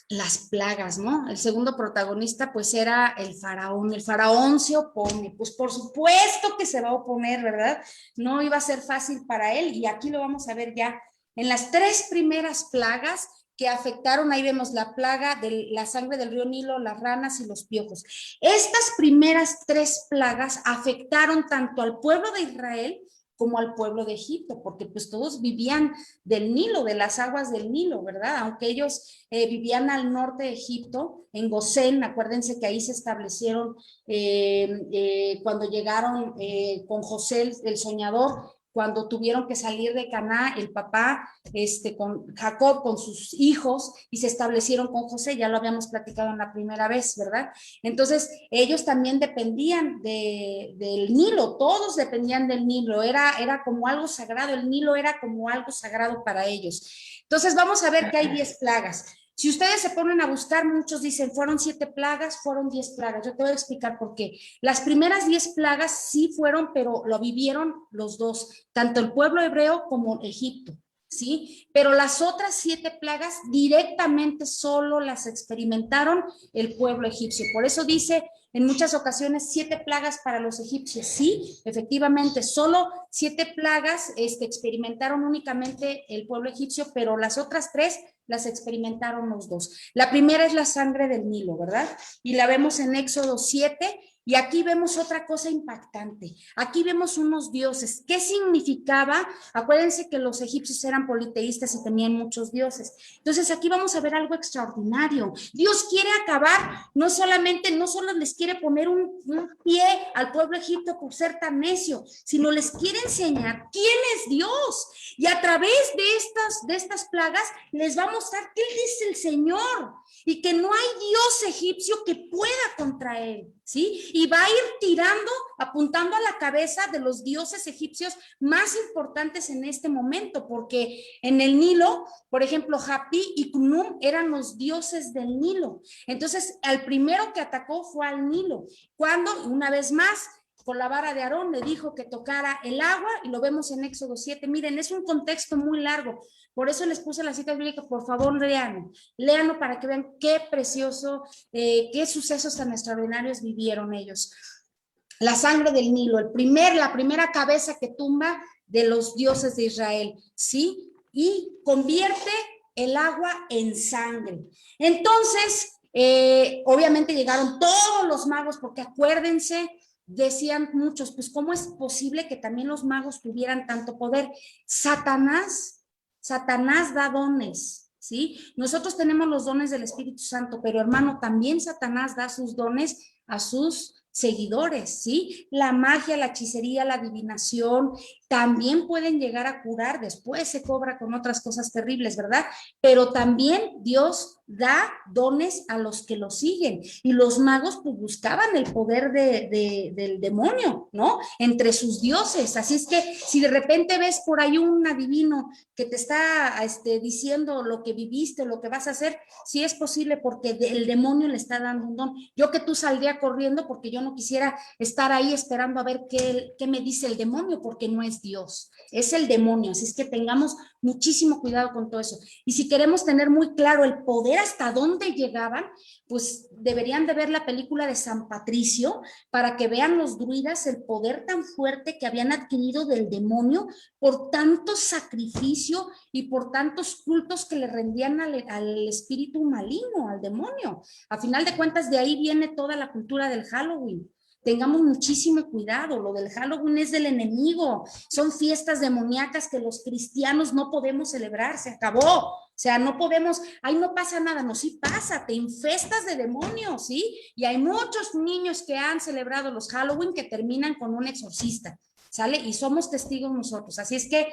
Las plagas, ¿no? El segundo protagonista pues era el faraón. El faraón se opone, pues por supuesto que se va a oponer, ¿verdad? No iba a ser fácil para él, y aquí lo vamos a ver ya en las 3 primeras plagas que afectaron. Ahí vemos la plaga de la sangre del río Nilo, las ranas y los piojos. Estas primeras 3 plagas afectaron tanto al pueblo de Israel como al pueblo de Egipto, porque pues todos vivían del Nilo, de las aguas del Nilo, ¿verdad? Aunque ellos vivían al norte de Egipto, en Gosén. Acuérdense que ahí se establecieron cuando llegaron con José el soñador, cuando tuvieron que salir de Canaán, el papá con Jacob, con sus hijos, y se establecieron con José. Ya lo habíamos platicado en la primera vez, ¿verdad? Entonces ellos también dependían del Nilo, todos dependían del Nilo, era como algo sagrado. El Nilo era como algo sagrado para ellos. Entonces vamos a ver que hay 10 plagas. Si ustedes se ponen a buscar, muchos dicen, fueron 7 plagas, fueron 10 plagas. Yo te voy a explicar por qué. Las primeras 10 plagas sí fueron, pero lo vivieron los dos, tanto el pueblo hebreo como Egipto, ¿sí? Pero las otras 7 plagas directamente solo las experimentaron el pueblo egipcio. Por eso dice en muchas ocasiones 7 plagas para los egipcios. Sí, efectivamente, solo 7 plagas experimentaron únicamente el pueblo egipcio, pero las otras 3 las experimentaron los 2. La primera es la sangre del Nilo, ¿verdad? Y la vemos en Éxodo 7. Y aquí vemos otra cosa impactante. Aquí vemos unos dioses. ¿Qué significaba? Acuérdense que los egipcios eran politeístas y tenían muchos dioses. Entonces aquí vamos a ver algo extraordinario. Dios quiere acabar, no solo les quiere poner un pie al pueblo egipcio por ser tan necio, sino les quiere enseñar quién es Dios. Y a través de estas plagas les va a mostrar qué dice el Señor y que no hay Dios egipcio que pueda contra él, ¿sí? Y va a ir tirando, apuntando a la cabeza de los dioses egipcios más importantes en este momento, porque en el Nilo, por ejemplo, Hapi y Khnum eran los dioses del Nilo. Entonces, al primero que atacó fue al Nilo, cuando, una vez más, con la vara de Aarón le dijo que tocara el agua, y lo vemos en Éxodo 7. Miren, es un contexto muy largo, por eso les puse la cita bíblica. Por favor, léanlo para que vean qué precioso, qué sucesos tan extraordinarios vivieron ellos. La sangre del Nilo, la primera cabeza que tumba de los dioses de Israel, ¿sí? Y convierte el agua en sangre. Entonces, obviamente llegaron todos los magos, porque acuérdense, decían muchos, pues ¿cómo es posible que también los magos tuvieran tanto poder? Satanás da dones, ¿sí? Nosotros tenemos los dones del Espíritu Santo, pero hermano, también Satanás da sus dones a sus seguidores, ¿sí? La magia, la hechicería, la adivinación, también pueden llegar a curar, después se cobra con otras cosas terribles, ¿verdad? Pero también Dios da dones a los que lo siguen, y los magos pues buscaban el poder del demonio, ¿no? Entre sus dioses. Así es que si de repente ves por ahí un adivino que te está diciendo lo que viviste, lo que vas a hacer, sí es posible, porque el demonio le está dando un don. Yo que tú saldría corriendo, porque yo no quisiera estar ahí esperando a ver qué me dice el demonio, porque no es Dios, es el demonio. Así es que tengamos muchísimo cuidado con todo eso. Y si queremos tener muy claro el poder hasta dónde llegaban, pues deberían de ver la película de San Patricio para que vean los druidas el poder tan fuerte que habían adquirido del demonio por tanto sacrificio y por tantos cultos que le rendían al espíritu maligno, al demonio. A final de cuentas, de ahí viene toda la cultura del Halloween. Tengamos muchísimo cuidado. Lo del Halloween es del enemigo. Son fiestas demoníacas que los cristianos no podemos celebrar. Se acabó. O sea, no podemos, ahí no pasa nada. No, sí pasa, te infestas de demonios, ¿sí? Y hay muchos niños que han celebrado los Halloween que terminan con un exorcista, ¿sale? Y somos testigos nosotros. Así es que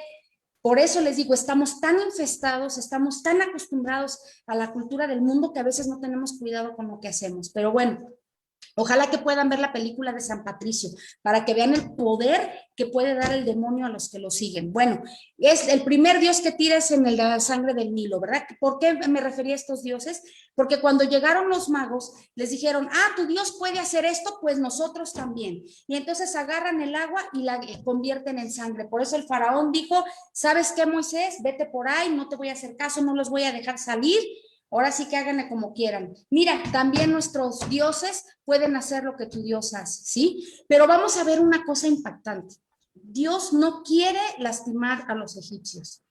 por eso les digo, estamos tan infestados, estamos tan acostumbrados a la cultura del mundo que a veces no tenemos cuidado con lo que hacemos. Pero bueno, ojalá que puedan ver la película de San Patricio para que vean el poder que puede dar el demonio a los que lo siguen. Bueno, es el primer dios que tira es en la sangre del Nilo, ¿verdad? ¿Por qué me refería a estos dioses? Porque cuando llegaron los magos, les dijeron, tu Dios puede hacer esto, pues nosotros también. Y entonces agarran el agua y la convierten en sangre. Por eso el faraón dijo, ¿sabes qué, Moisés? Vete por ahí, no te voy a hacer caso, no los voy a dejar salir. Ahora sí que háganle como quieran. Mira, también nuestros dioses pueden hacer lo que tu Dios hace, ¿sí? Pero vamos a ver una cosa impactante. Dios no quiere lastimar a los egipcios.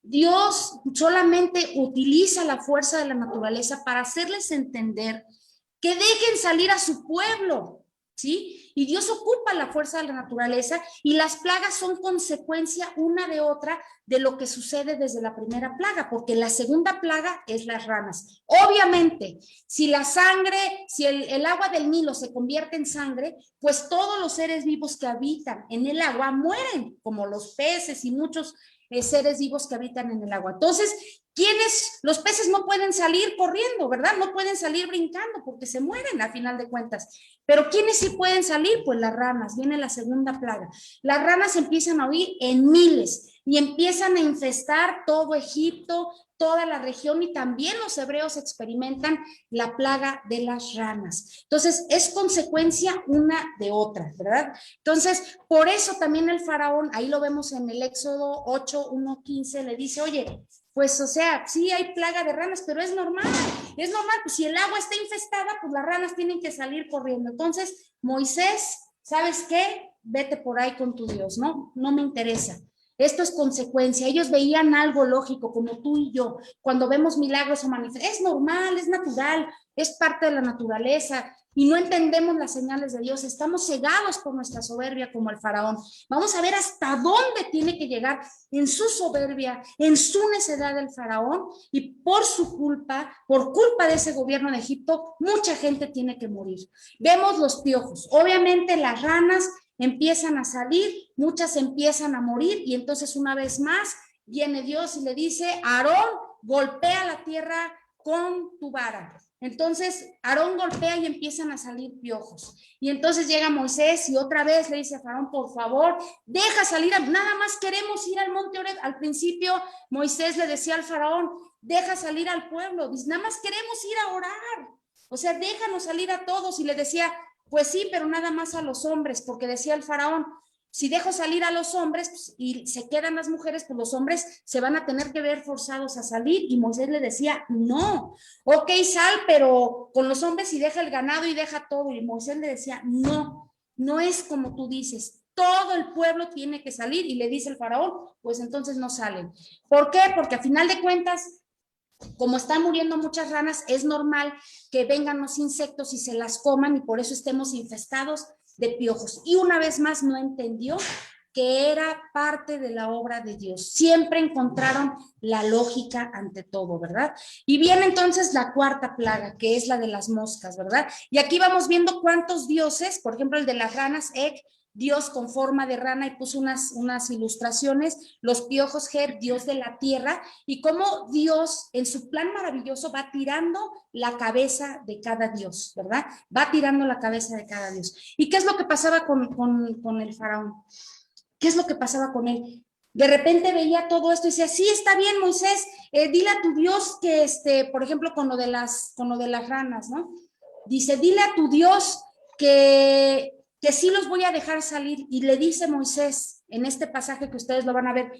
Dios solamente utiliza la fuerza de la naturaleza para hacerles entender que dejen salir a su pueblo, ¿sí? Y Dios ocupa la fuerza de la naturaleza, y las plagas son consecuencia una de otra de lo que sucede desde la primera plaga, porque la segunda plaga es las ranas. Obviamente, si la sangre, si el agua del Nilo se convierte en sangre, pues todos los seres vivos que habitan en el agua mueren, como los peces y muchos seres vivos que habitan en el agua. Entonces, los peces no pueden salir corriendo, ¿verdad? No pueden salir brincando porque se mueren a final de cuentas. Pero ¿quiénes sí pueden salir? Pues las ranas. Viene la segunda plaga. Las ranas empiezan a huir en miles. y empiezan a infestar todo Egipto, toda la región, y también los hebreos experimentan la plaga de las ranas. Entonces, es consecuencia una de otra, ¿verdad? Entonces, por eso también el faraón, ahí lo vemos en el Éxodo 8, 1, 15, le dice, oye, pues, o sea, sí hay plaga de ranas, pero es normal, pues si el agua está infestada, pues las ranas tienen que salir corriendo. Entonces, Moisés, ¿sabes qué? Vete por ahí con tu Dios, ¿no? No me interesa. Esto es consecuencia. Ellos veían algo lógico, como tú y yo, cuando vemos milagros o manifestaciones. Es normal, es natural, es parte de la naturaleza, y no entendemos las señales de Dios. Estamos cegados por nuestra soberbia como el faraón. Vamos a ver hasta dónde tiene que llegar en su soberbia, en su necedad el faraón, y por su culpa, por culpa de ese gobierno de Egipto, mucha gente tiene que morir. Vemos los piojos. Obviamente las ranas empiezan a salir, muchas empiezan a morir, y entonces una vez más viene Dios y le dice, Aarón, golpea la tierra con tu vara. Entonces Aarón golpea y empiezan a salir piojos. Y entonces llega Moisés y otra vez le dice a Faraón, por favor, deja salir, nada más queremos ir al monte Oreb. Al principio Moisés le decía al Faraón, deja salir al pueblo, dice, nada más queremos ir a orar, o sea, déjanos salir a todos. Y le decía, pues sí, pero nada más a los hombres, porque decía el faraón, si dejo salir a los hombres pues, y se quedan las mujeres, pues los hombres se van a tener que ver forzados a salir. Y Moisés le decía, no, ok, sal, pero con los hombres y deja el ganado y deja todo. Y Moisés le decía, no, no es como tú dices, todo el pueblo tiene que salir. Y le dice el faraón, pues entonces no salen. ¿Por qué? Porque a final de cuentas, como están muriendo muchas ranas, es normal que vengan los insectos y se las coman, y por eso estemos infestados de piojos. Y una vez más no entendió que era parte de la obra de Dios. Siempre encontraron la lógica ante todo, ¿verdad? Y viene entonces la cuarta plaga, que es la de las moscas, ¿verdad? Y aquí vamos viendo cuántos dioses, por ejemplo el de las ranas, Dios con forma de rana, y puso unas ilustraciones, los piojos, Dios de la tierra, y cómo Dios en su plan maravilloso va tirando la cabeza de cada dios, ¿verdad? Va tirando la cabeza de cada dios. ¿Y qué es lo que pasaba con el faraón? ¿Qué es lo que pasaba con él? De repente veía todo esto y decía, sí, está bien, Moisés, dile a tu Dios que, por ejemplo, con lo de las ranas, ¿no? Dice, dile a tu Dios que sí los voy a dejar salir. Y le dice Moisés, en este pasaje que ustedes lo van a ver,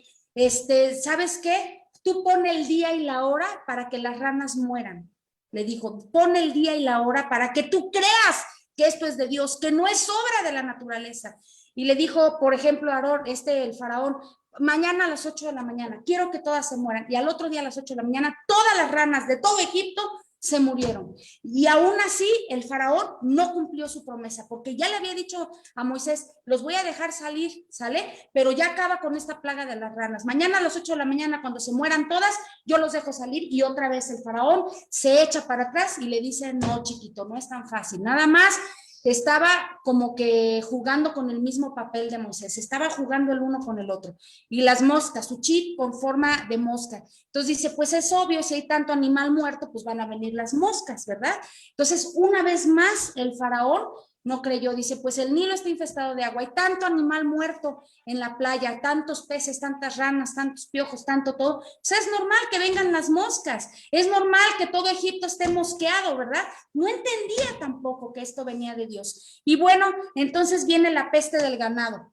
¿sabes qué? Tú pon el día y la hora para que las ranas mueran. Le dijo, pon el día y la hora para que tú creas que esto es de Dios, que no es obra de la naturaleza. Y le dijo, por ejemplo, Aarón, el faraón, mañana a las 8 de la mañana, quiero que todas se mueran. Y al otro día a las 8 de la mañana, todas las ranas de todo Egipto se murieron. Y aún así el faraón no cumplió su promesa, porque ya le había dicho a Moisés, los voy a dejar salir, ¿sale? Pero ya acaba con esta plaga de las ranas. Mañana a las 8 de la mañana, cuando se mueran todas, yo los dejo salir. Y otra vez el faraón se echa para atrás y le dice, no, chiquito, no es tan fácil. Nada más estaba como que jugando con el mismo papel de Moisés, estaba jugando el uno con el otro. Y las moscas, su chip con forma de mosca. Entonces dice, pues es obvio, si hay tanto animal muerto, pues van a venir las moscas, ¿verdad? Entonces, una vez más, el faraón no creyó, dice, pues el Nilo está infestado de agua, hay tanto animal muerto en la playa, tantos peces, tantas ranas, tantos piojos, tanto todo. O sea, es normal que vengan las moscas, es normal que todo Egipto esté mosqueado, ¿verdad? No entendía tampoco que esto venía de Dios. Y bueno, entonces viene la peste del ganado,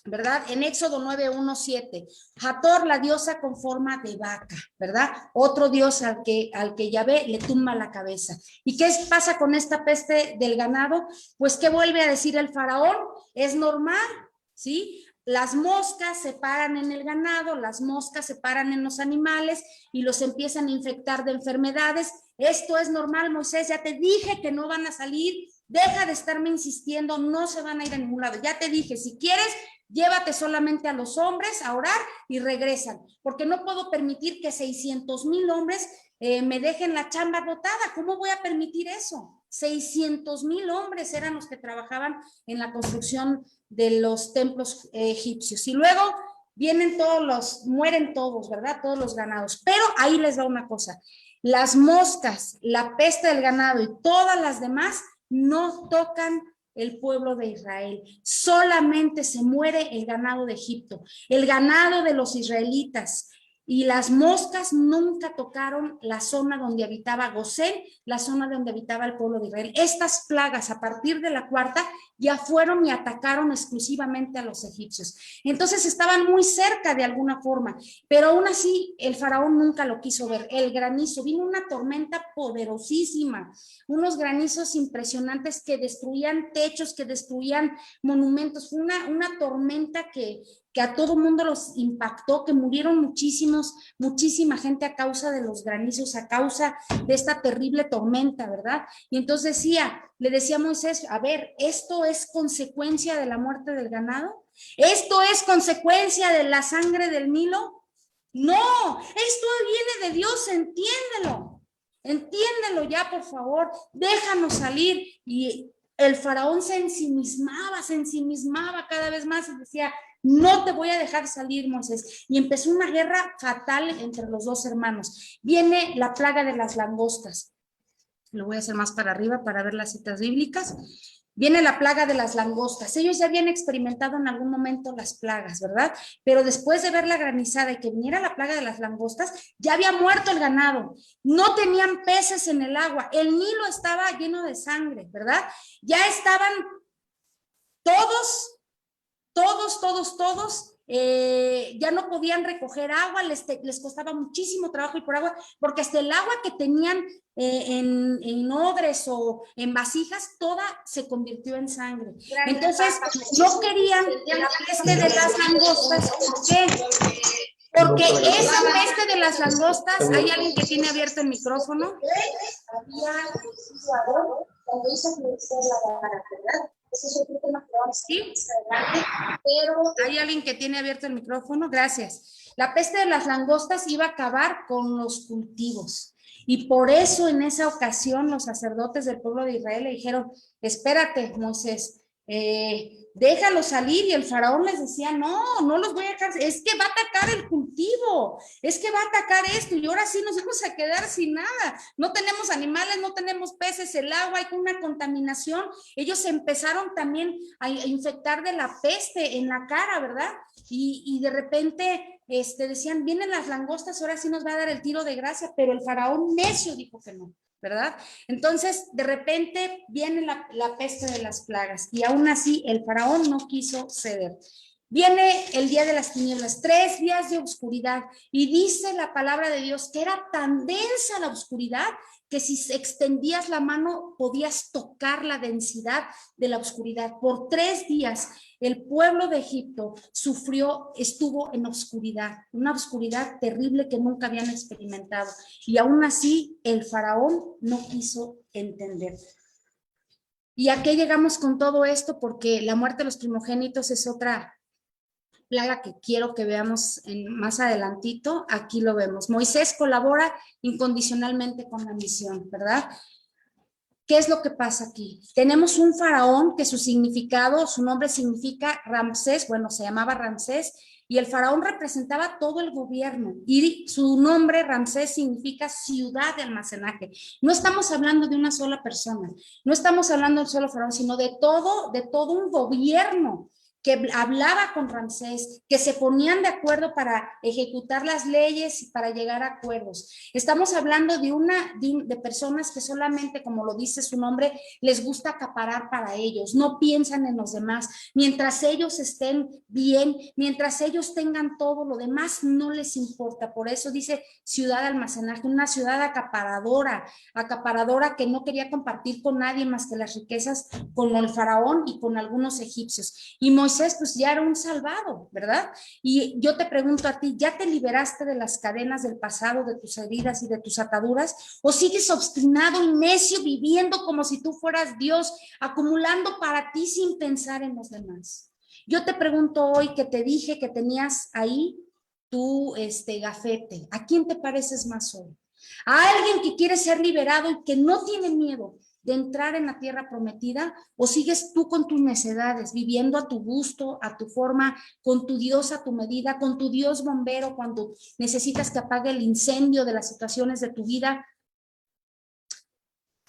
¿verdad? En Éxodo 9:1-7, Hathor, la diosa con forma de vaca, ¿verdad? Otro dios al que Yahvé le tumba la cabeza. ¿Y qué pasa con esta peste del ganado? Pues, ¿qué vuelve a decir el faraón? Es normal, ¿sí? Las moscas se paran en el ganado, las moscas se paran en los animales y los empiezan a infectar de enfermedades. Esto es normal, Moisés, ya te dije que no van a salir, deja de estarme insistiendo, no se van a ir a ningún lado. Ya te dije, si quieres, llévate solamente a los hombres a orar y regresan, porque no puedo permitir que 600,000 hombres me dejen la chamba botada. ¿Cómo voy a permitir eso? 600,000 hombres eran los que trabajaban en la construcción de los templos egipcios. Y luego vienen mueren todos, ¿verdad? Todos los ganados. Pero ahí les va una cosa. Las moscas, la peste del ganado y todas las demás no tocan el pueblo de Israel. Solamente se muere el ganado de Egipto, el ganado de los israelitas. Y las moscas nunca tocaron la zona donde habitaba Gosén, la zona donde habitaba el pueblo de Israel. Estas plagas, a partir de la cuarta, ya fueron y atacaron exclusivamente a los egipcios. Entonces estaban muy cerca de alguna forma, pero aún así el faraón nunca lo quiso ver. El granizo, vino una tormenta poderosísima, unos granizos impresionantes que destruían techos, que destruían monumentos. Fue una tormenta que a todo mundo los impactó, que murieron muchísima gente a causa de los granizos, a causa de esta terrible tormenta, ¿verdad? Y entonces le decía a Moisés, a ver, ¿esto es consecuencia de la muerte del ganado? ¿Esto es consecuencia de la sangre del Nilo? No, esto viene de Dios, entiéndelo ya, por favor, déjanos salir. Y el faraón se ensimismaba cada vez más y decía, no te voy a dejar salir, Moisés. Y empezó una guerra fatal entre los dos hermanos. Viene la plaga de las langostas. Lo voy a hacer más para arriba para ver las citas bíblicas. Viene la plaga de las langostas. Ellos ya habían experimentado en algún momento las plagas, ¿verdad? Pero después de ver la granizada y que viniera la plaga de las langostas, ya había muerto el ganado. No tenían peces en el agua. El Nilo estaba lleno de sangre, ¿verdad? Ya estaban todos, ya no podían recoger agua, les costaba muchísimo trabajo ir por agua, porque hasta el agua que tenían en odres o en vasijas, toda se convirtió en sangre. Entonces, no querían la peste de las langostas. ¿Por qué? Porque esa peste de las langostas, ¿hay alguien que tiene abierto el micrófono? Sí, pero hay alguien que tiene abierto el micrófono, gracias. La peste de las langostas iba a acabar con los cultivos y por eso en esa ocasión los sacerdotes del pueblo de Israel le dijeron, espérate, Moisés, déjalo salir, y el faraón les decía, no los voy a dejar, es que va a atacar el cultivo, es que va a atacar esto y ahora sí nos vamos a quedar sin nada, no tenemos animales, no tenemos peces, el agua, hay una contaminación. Ellos empezaron también a infectar de la peste en la cara, ¿verdad? Y de repente decían, vienen las langostas, ahora sí nos va a dar el tiro de gracia, pero el faraón necio dijo que no, ¿verdad? Entonces, de repente viene la peste de las plagas y aún así el faraón no quiso ceder. Viene el día de las tinieblas, 3 días de oscuridad, y dice la palabra de Dios que era tan densa la oscuridad que si extendías la mano podías tocar la densidad de la oscuridad. Por 3 días el pueblo de Egipto estuvo en oscuridad, una oscuridad terrible que nunca habían experimentado, y aún así el faraón no quiso entender. ¿Y a qué llegamos con todo esto? Porque la muerte de los primogénitos es otra plaga que quiero que veamos más adelantito. Aquí lo vemos. Moisés colabora incondicionalmente con la misión, ¿verdad? ¿Qué es lo que pasa aquí? Tenemos un faraón que su nombre significa Ramsés, bueno, se llamaba Ramsés, y el faraón representaba todo el gobierno, y su nombre, Ramsés, significa ciudad de almacenaje. No estamos hablando de una sola persona, no estamos hablando de un solo faraón, sino de todo un gobierno que hablaba con Ramsés, que se ponían de acuerdo para ejecutar las leyes y para llegar a acuerdos. Estamos hablando de personas que solamente, como lo dice su nombre, les gusta acaparar para ellos, no piensan en los demás. Mientras ellos estén bien, mientras ellos tengan todo, lo demás no les importa. Por eso dice ciudad de almacenaje, una ciudad acaparadora que no quería compartir con nadie más que las riquezas con el faraón y con algunos egipcios. Y Moisés pues ya era un salvado, ¿verdad? Y yo te pregunto a ti, ¿ya te liberaste de las cadenas del pasado, de tus heridas y de tus ataduras? ¿O sigues obstinado y necio viviendo como si tú fueras Dios, acumulando para ti sin pensar en los demás? Yo te pregunto hoy, que te dije que tenías ahí tu gafete, ¿a quién te pareces más hoy? ¿A alguien que quiere ser liberado y que no tiene miedo de entrar en la tierra prometida, o sigues tú con tus necedades, viviendo a tu gusto, a tu forma, con tu Dios a tu medida, con tu Dios bombero cuando necesitas que apague el incendio de las situaciones de tu vida?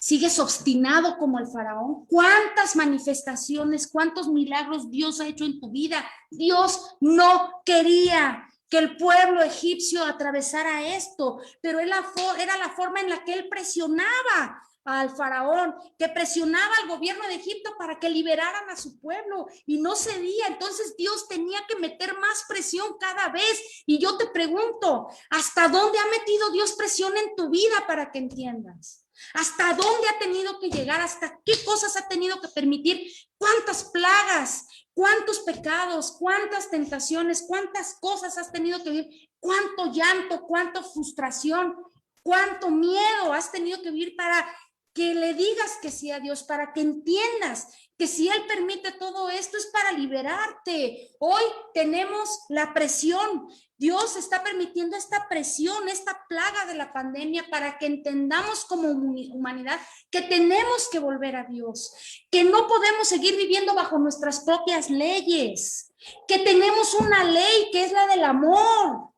¿Sigues obstinado como el faraón? ¿Cuántas manifestaciones, cuántos milagros Dios ha hecho en tu vida? Dios no quería que el pueblo egipcio atravesara esto, pero era la forma en la que él presionaba al faraón, que presionaba al gobierno de Egipto para que liberaran a su pueblo y no cedía. Entonces Dios tenía que meter más presión cada vez. Y yo te pregunto, ¿hasta dónde ha metido Dios presión en tu vida para que entiendas? ¿Hasta dónde ha tenido que llegar? ¿Hasta qué cosas ha tenido que permitir? ¿Cuántas plagas? ¿Cuántos pecados? ¿Cuántas tentaciones? ¿Cuántas cosas has tenido que vivir? ¿Cuánto llanto? ¿Cuánta frustración? ¿Cuánto miedo has tenido que vivir para que le digas que sí a Dios, para que entiendas que si Él permite todo esto es para liberarte? Hoy tenemos la presión. Dios está permitiendo esta presión, esta plaga de la pandemia para que entendamos como humanidad que tenemos que volver a Dios, que no podemos seguir viviendo bajo nuestras propias leyes, que tenemos una ley que es la del amor,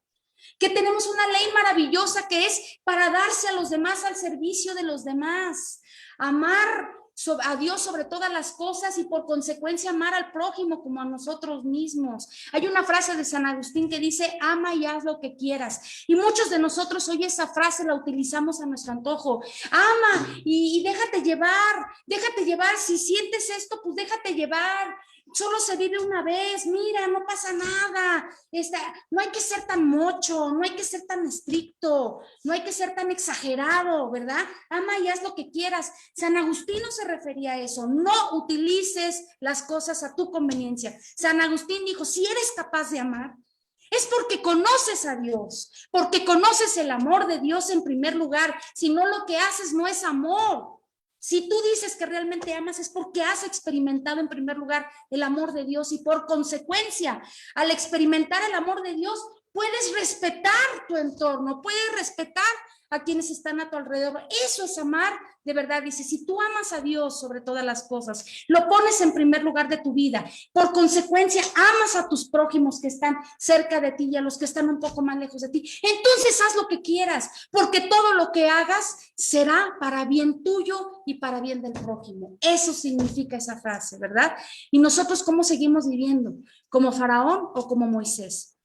que tenemos una ley maravillosa que es para darse a los demás al servicio de los demás, amar a Dios sobre todas las cosas y por consecuencia amar al prójimo como a nosotros mismos. Hay una frase de San Agustín que dice: ama y haz lo que quieras, y muchos de nosotros hoy esa frase la utilizamos a nuestro antojo. Ama y déjate llevar, si sientes esto, pues déjate llevar. Solo se vive una vez, mira, no pasa nada. No hay que ser tan mocho, no hay que ser tan estricto, no hay que ser tan exagerado, ¿verdad? Ama y haz lo que quieras. San Agustín no se refería a eso. No utilices las cosas a tu conveniencia. San Agustín dijo: si eres capaz de amar, es porque conoces a Dios, porque conoces el amor de Dios en primer lugar. Si no, lo que haces no es amor. Si tú dices que realmente amas es porque has experimentado en primer lugar el amor de Dios, y por consecuencia, al experimentar el amor de Dios, puedes respetar tu entorno, puedes respetar a quienes están a tu alrededor. Eso es amar de verdad. Dice: si tú amas a Dios sobre todas las cosas, lo pones en primer lugar de tu vida, por consecuencia amas a tus prójimos que están cerca de ti y a los que están un poco más lejos de ti, entonces haz lo que quieras, porque todo lo que hagas será para bien tuyo y para bien del prójimo. Eso significa esa frase, ¿verdad? Y nosotros, ¿cómo seguimos viviendo? ¿Como Faraón o como Moisés?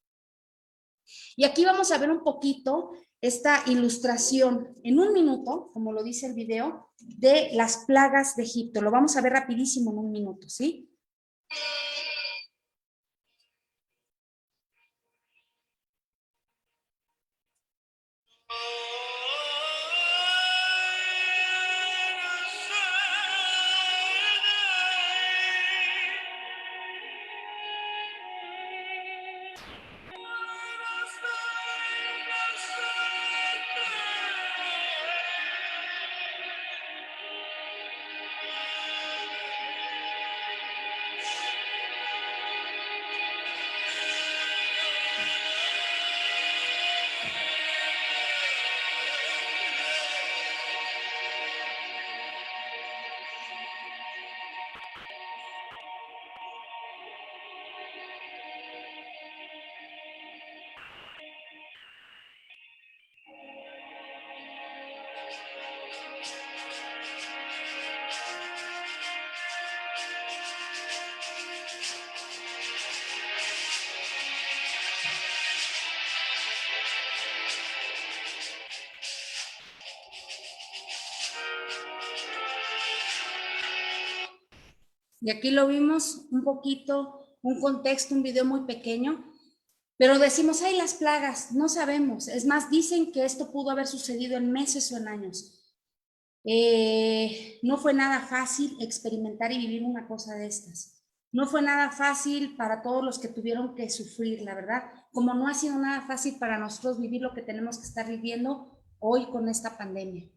Y aquí vamos a ver un poquito esta ilustración en un minuto, como lo dice el video, de las plagas de Egipto. Lo vamos a ver rapidísimo en un minuto, ¿sí? Y aquí lo vimos un poquito, un contexto, un video muy pequeño, pero decimos: ay, las plagas, no sabemos. Es más, dicen que esto pudo haber sucedido en meses o en años. No fue nada fácil experimentar y vivir una cosa de estas. No fue nada fácil para todos los que tuvieron que sufrir, la verdad, como no ha sido nada fácil para nosotros vivir lo que tenemos que estar viviendo hoy con esta pandemia.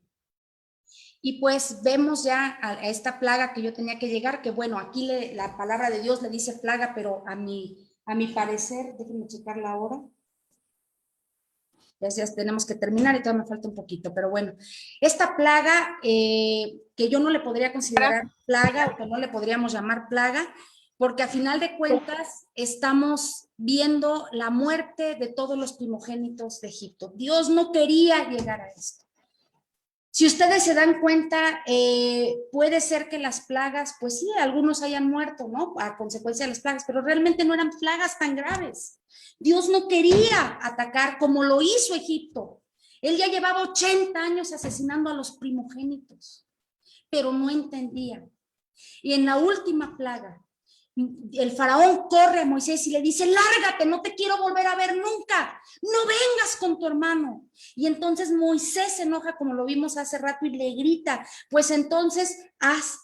Y pues vemos ya a esta plaga que yo tenía que llegar, que bueno, aquí la palabra de Dios le dice plaga, pero a mi parecer, déjenme checar la hora. Ya tenemos que terminar y todavía me falta un poquito, pero bueno, esta plaga que yo no le podría considerar plaga, o que no le podríamos llamar plaga, porque a final de cuentas estamos viendo la muerte de todos los primogénitos de Egipto. Dios no quería llegar a esto. Si ustedes se dan cuenta, puede ser que las plagas, pues sí, algunos hayan muerto, ¿no? A consecuencia de las plagas, pero realmente no eran plagas tan graves. Dios no quería atacar como lo hizo Egipto. Él ya llevaba 80 años asesinando a los primogénitos, pero no entendía. Y en la última plaga, el faraón corre a Moisés y le dice, lárgate, no te quiero volver a ver nunca, no vengas con tu hermano. Y entonces Moisés se enoja, como lo vimos hace rato, y le grita, pues entonces has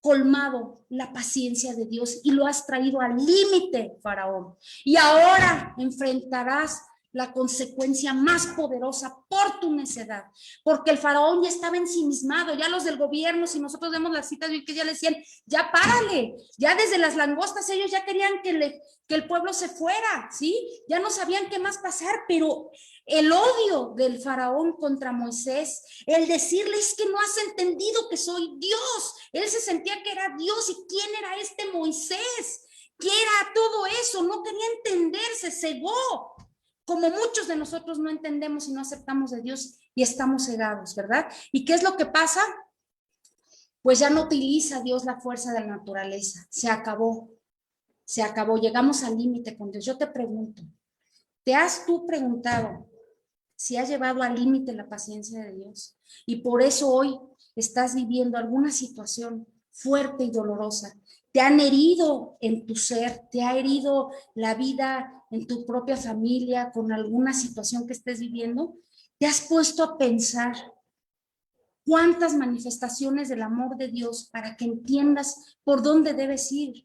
colmado la paciencia de Dios y lo has traído al límite, faraón. Y ahora enfrentarás la consecuencia más poderosa por tu necedad, porque el faraón ya estaba ensimismado, ya los del gobierno, si nosotros vemos las citas bíblicas, ya le decían, ya párale, ya desde las langostas ellos ya querían que el pueblo se fuera, ¿sí? Ya no sabían qué más pasar, pero el odio del faraón contra Moisés, el decirle es que no has entendido que soy Dios, él se sentía que era Dios, y ¿quién era este Moisés? ¿Qué era todo eso? No quería entender, se cegó. Como muchos de nosotros no entendemos y no aceptamos de Dios y estamos cegados, ¿verdad? ¿Y qué es lo que pasa? Pues ya no utiliza Dios la fuerza de la naturaleza, se acabó, llegamos al límite con Dios. Yo te pregunto, ¿te has tú preguntado si has llevado al límite la paciencia de Dios? Y por eso hoy estás viviendo alguna situación fuerte y dolorosa. Te han herido en tu ser, te ha herido la vida en tu propia familia con alguna situación que estés viviendo. ¿Te has puesto a pensar cuántas manifestaciones del amor de Dios para que entiendas por dónde debes ir?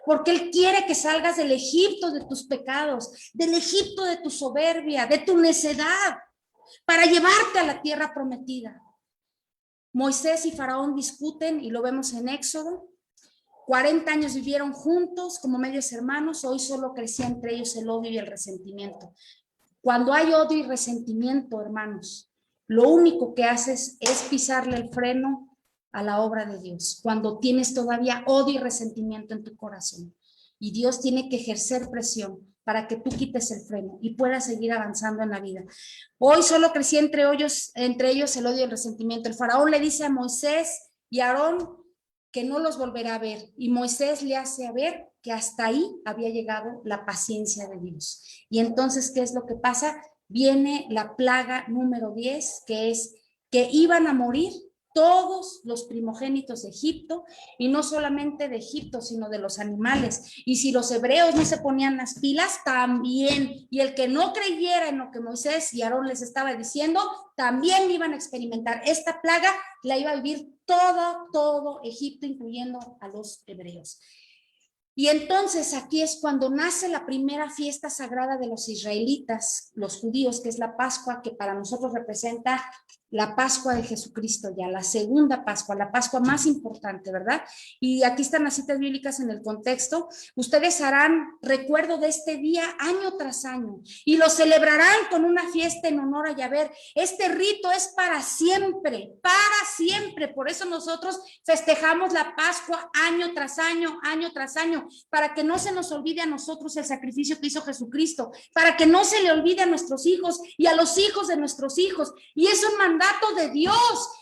Porque Él quiere que salgas del Egipto de tus pecados, del Egipto de tu soberbia, de tu necedad, para llevarte a la tierra prometida. Moisés y Faraón discuten y lo vemos en Éxodo. 40 años vivieron juntos como medios hermanos, hoy solo crecía entre ellos el odio y el resentimiento. Cuando hay odio y resentimiento, hermanos, lo único que haces es pisarle el freno a la obra de Dios, cuando tienes todavía odio y resentimiento en tu corazón. Y Dios tiene que ejercer presión para que tú quites el freno y puedas seguir avanzando en la vida. Hoy solo crecía entre ellos el odio y el resentimiento. El faraón le dice a Moisés y a Aarón que no los volverá a ver, y Moisés le hace ver que hasta ahí había llegado la paciencia de Dios. Y entonces, ¿qué es lo que pasa? Viene la plaga número 10, que es que iban a morir todos los primogénitos de Egipto, y no solamente de Egipto, sino de los animales. Y si los hebreos no se ponían las pilas, también. Y el que no creyera en lo que Moisés y Aarón les estaba diciendo, también iban a experimentar. Esta plaga la iba a vivir todo Egipto, incluyendo a los hebreos. Y entonces aquí es cuando nace la primera fiesta sagrada de los israelitas, los judíos, que es la Pascua, que para nosotros representa la Pascua de Jesucristo, ya la segunda Pascua, la Pascua más importante, ¿verdad? Y aquí están las citas bíblicas en el contexto. Ustedes harán recuerdo de este día año tras año y lo celebrarán con una fiesta en honor a Yahvé. Este rito es para siempre, por eso nosotros festejamos la Pascua año tras año, para que no se nos olvide a nosotros el sacrificio que hizo Jesucristo, para que no se le olvide a nuestros hijos y a los hijos de nuestros hijos. Y es un mandato de Dios.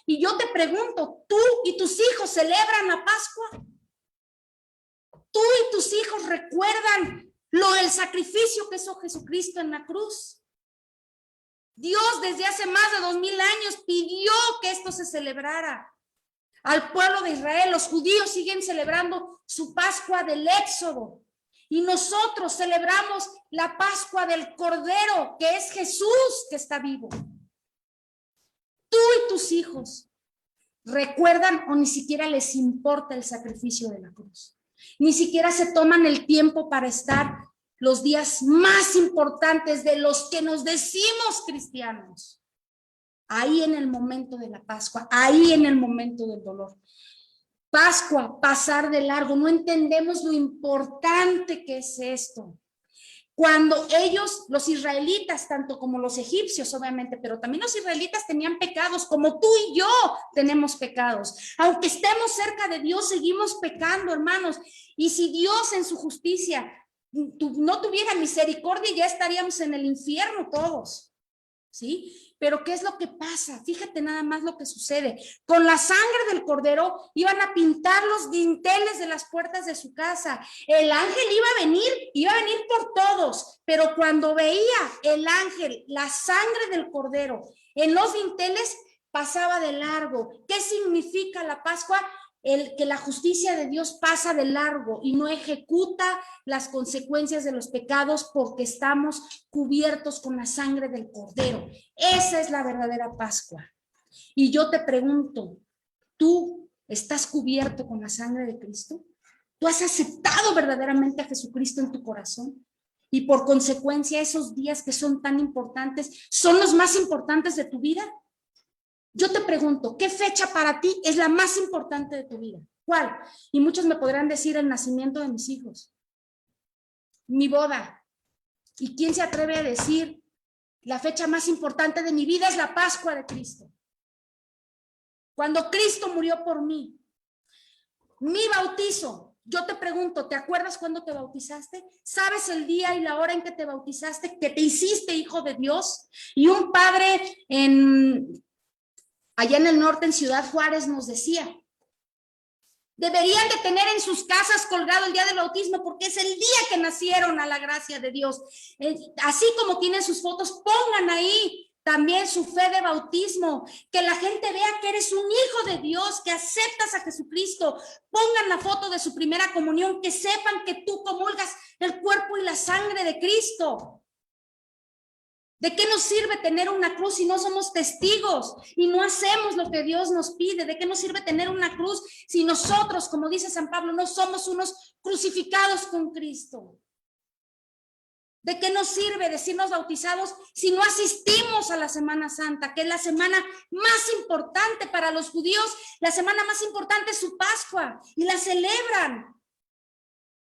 Y yo te pregunto, ¿tú y tus hijos celebran la Pascua? ¿Tú y tus hijos recuerdan el sacrificio que hizo Jesucristo en la cruz? Dios desde hace más de 2000 años pidió que esto se celebrara. Al pueblo de Israel, los judíos siguen celebrando su Pascua del Éxodo. Y nosotros celebramos la Pascua del Cordero, que es Jesús que está vivo. Tú y tus hijos recuerdan o ni siquiera les importa el sacrificio de la cruz. Ni siquiera se toman el tiempo para estar los días más importantes de los que nos decimos cristianos. Ahí en el momento de la Pascua, ahí en el momento del dolor. Pascua, pasar de largo, no entendemos lo importante que es esto. Cuando ellos, los israelitas, tanto como los egipcios, obviamente, pero también los israelitas tenían pecados, como tú y yo tenemos pecados. Aunque estemos cerca de Dios, seguimos pecando, hermanos. Y si Dios en su justicia no tuviera misericordia, ya estaríamos en el infierno todos. ¿sí? Pero ¿qué es lo que pasa? Fíjate nada más lo que sucede. Con la sangre del cordero iban a pintar los dinteles de las puertas de su casa. El ángel iba a venir por todos, pero cuando veía el ángel la sangre del cordero en los dinteles, pasaba de largo. ¿Qué significa la Pascua? Que la justicia de Dios pasa de largo y no ejecuta las consecuencias de los pecados porque estamos cubiertos con la sangre del cordero. Esa es la verdadera Pascua. Y yo te pregunto, ¿tú estás cubierto con la sangre de Cristo? ¿Tú has aceptado verdaderamente a Jesucristo en tu corazón? Y por consecuencia esos días que son tan importantes, ¿son los más importantes de tu vida? Yo te pregunto, ¿qué fecha para ti es la más importante de tu vida? ¿Cuál? Y muchos me podrán decir el nacimiento de mis hijos, mi boda. ¿Y quién se atreve a decir la fecha más importante de mi vida es la Pascua de Cristo? Cuando Cristo murió por mí. Mi bautizo. Yo te pregunto, ¿te acuerdas cuándo te bautizaste? ¿Sabes el día y la hora en que te bautizaste, que te hiciste hijo de Dios? Y un padre allá en el norte, en Ciudad Juárez, nos decía, deberían de tener en sus casas colgado el día del bautismo porque es el día que nacieron a la gracia de Dios. Así como tienen sus fotos, pongan ahí también su fe de bautismo, que la gente vea que eres un hijo de Dios, que aceptas a Jesucristo. Pongan la foto de su primera comunión, que sepan que tú comulgas el cuerpo y la sangre de Cristo. ¿De qué nos sirve tener una cruz si no somos testigos y no hacemos lo que Dios nos pide? ¿De qué nos sirve tener una cruz si nosotros, como dice San Pablo, no somos unos crucificados con Cristo? ¿De qué nos sirve decirnos bautizados si no asistimos a la Semana Santa, que es la semana más importante para los judíos? La semana más importante es su Pascua y la celebran.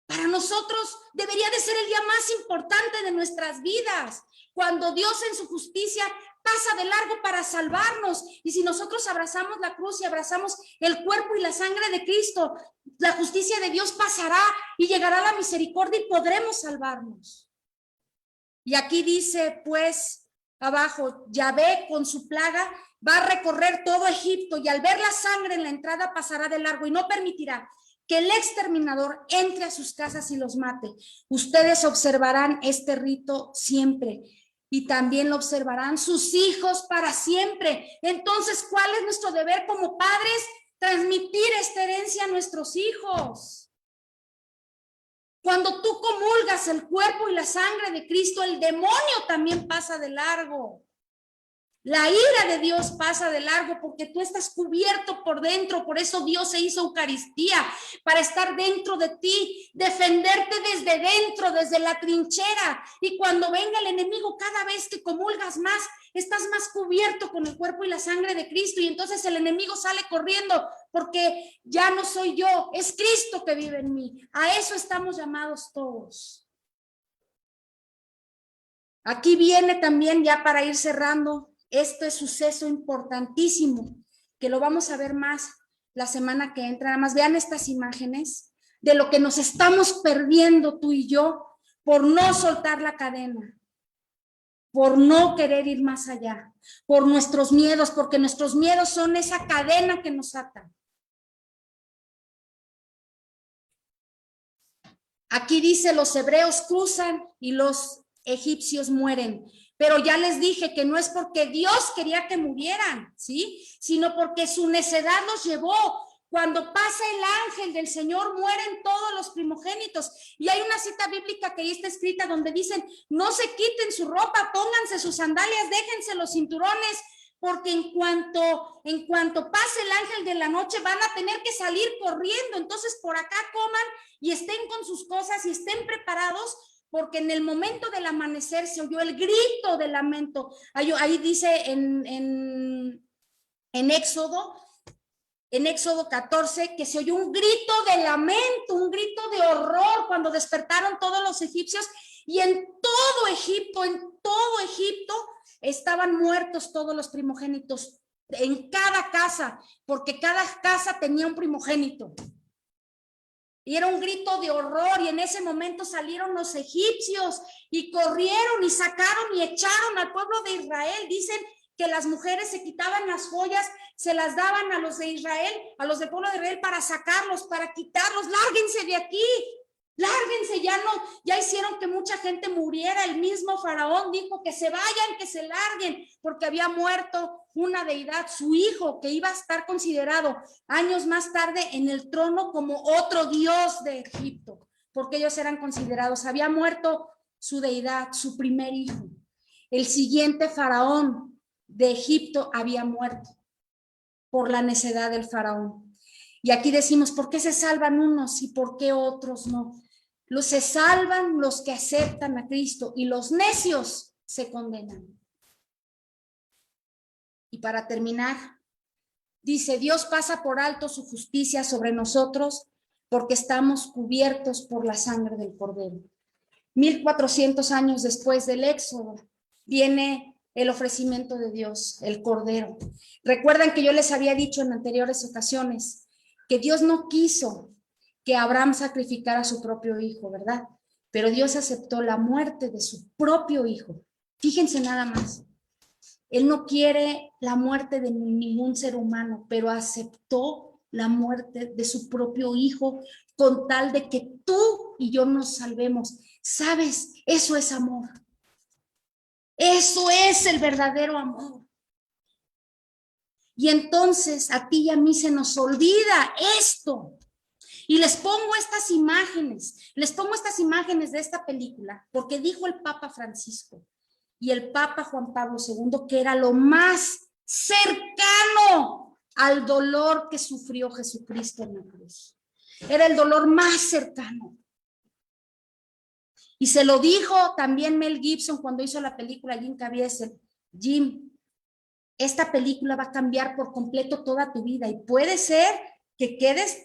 Para nosotros debería de ser el día más importante de nuestras vidas, cuando Dios en su justicia pasa de largo para salvarnos. Y si nosotros abrazamos la cruz y abrazamos el cuerpo y la sangre de Cristo, la justicia de Dios pasará y llegará la misericordia y podremos salvarnos. Y aquí dice, pues, abajo, Yahvé con su plaga va a recorrer todo Egipto y al ver la sangre en la entrada pasará de largo y no permitirá que el exterminador entre a sus casas y los mate. Ustedes observarán este rito siempre y también lo observarán sus hijos para siempre. Entonces, ¿cuál es nuestro deber como padres? Transmitir esta herencia a nuestros hijos. Cuando tú comulgas el cuerpo y la sangre de Cristo, el demonio también pasa de largo. La ira de Dios pasa de largo porque tú estás cubierto por dentro. Por eso Dios se hizo Eucaristía, para estar dentro de ti, defenderte desde dentro, desde la trinchera. Y cuando venga el enemigo, cada vez que comulgas más, estás más cubierto con el cuerpo y la sangre de Cristo. Y entonces el enemigo sale corriendo porque ya no soy yo, es Cristo que vive en mí. A eso estamos llamados todos. Aquí viene también, ya para ir cerrando, este suceso importantísimo, que lo vamos a ver más la semana que entra. Nada más vean estas imágenes de lo que nos estamos perdiendo tú y yo por no soltar la cadena, por no querer ir más allá, por nuestros miedos, porque nuestros miedos son esa cadena que nos ata. Aquí dice, los hebreos cruzan y los egipcios mueren. Pero ya les dije que no es porque Dios quería que murieran, ¿sí? Sino porque su necedad los llevó. Cuando pasa el ángel del Señor, mueren todos los primogénitos. Y hay una cita bíblica que ahí está escrita donde dicen, no se quiten su ropa, pónganse sus sandalias, déjense los cinturones, porque en cuanto pase el ángel de la noche van a tener que salir corriendo. Entonces por acá coman y estén con sus cosas y estén preparados, porque en el momento del amanecer se oyó el grito de lamento. Ahí dice en Éxodo 14, que se oyó un grito de lamento, un grito de horror cuando despertaron todos los egipcios, y en todo Egipto estaban muertos todos los primogénitos, en cada casa, porque cada casa tenía un primogénito. Y era un grito de horror, y en ese momento salieron los egipcios y corrieron y sacaron y echaron al pueblo de Israel. Dicen que las mujeres se quitaban las joyas, se las daban a los de Israel, a los del pueblo de Israel, para sacarlos, para quitarlos. Lárguense de aquí, lárguense, ya hicieron que mucha gente muriera. El mismo faraón dijo que se vayan, que se larguen, porque había muerto una deidad, su hijo, que iba a estar considerado años más tarde en el trono como otro dios de Egipto, porque ellos eran considerados, había muerto su deidad, su primer hijo. El siguiente faraón de Egipto había muerto por la necedad del faraón. Y aquí decimos, ¿por qué se salvan unos y por qué otros no? Se salvan los que aceptan a Cristo y los necios se condenan. Y para terminar, dice, Dios pasa por alto su justicia sobre nosotros porque estamos cubiertos por la sangre del Cordero. 1400 años después del Éxodo, viene el ofrecimiento de Dios, el Cordero. Recuerdan que yo les había dicho en anteriores ocasiones que Dios no quiso que Abraham sacrificara a su propio hijo, ¿verdad? Pero Dios aceptó la muerte de su propio hijo. Fíjense nada más. Él no quiere la muerte de ningún ser humano, pero aceptó la muerte de su propio hijo con tal de que tú y yo nos salvemos. ¿Sabes? Eso es amor. Eso es el verdadero amor. Y entonces a ti y a mí se nos olvida esto. Y les pongo estas imágenes de esta película, porque dijo el Papa Francisco y el Papa Juan Pablo II que era lo más cercano al dolor que sufrió Jesucristo en la cruz. Era el dolor más cercano. Y se lo dijo también Mel Gibson cuando hizo la película Jim Caviezel. Jim, esta película va a cambiar por completo toda tu vida y puede ser que quedes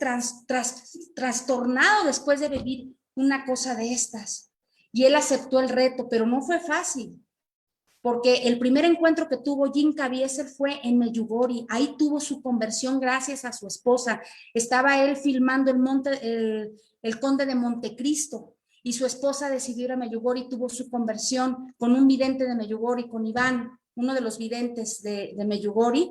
trastornado después de vivir una cosa de estas. Y él aceptó el reto, pero no fue fácil, porque el primer encuentro que tuvo Jim Caviezel fue en Medjugorje. Ahí tuvo su conversión gracias a su esposa. Estaba él filmando el Conde de Montecristo y su esposa decidió ir a Medjugorje y tuvo su conversión con un vidente de Medjugorje, con Iván, uno de los videntes de Medjugorje,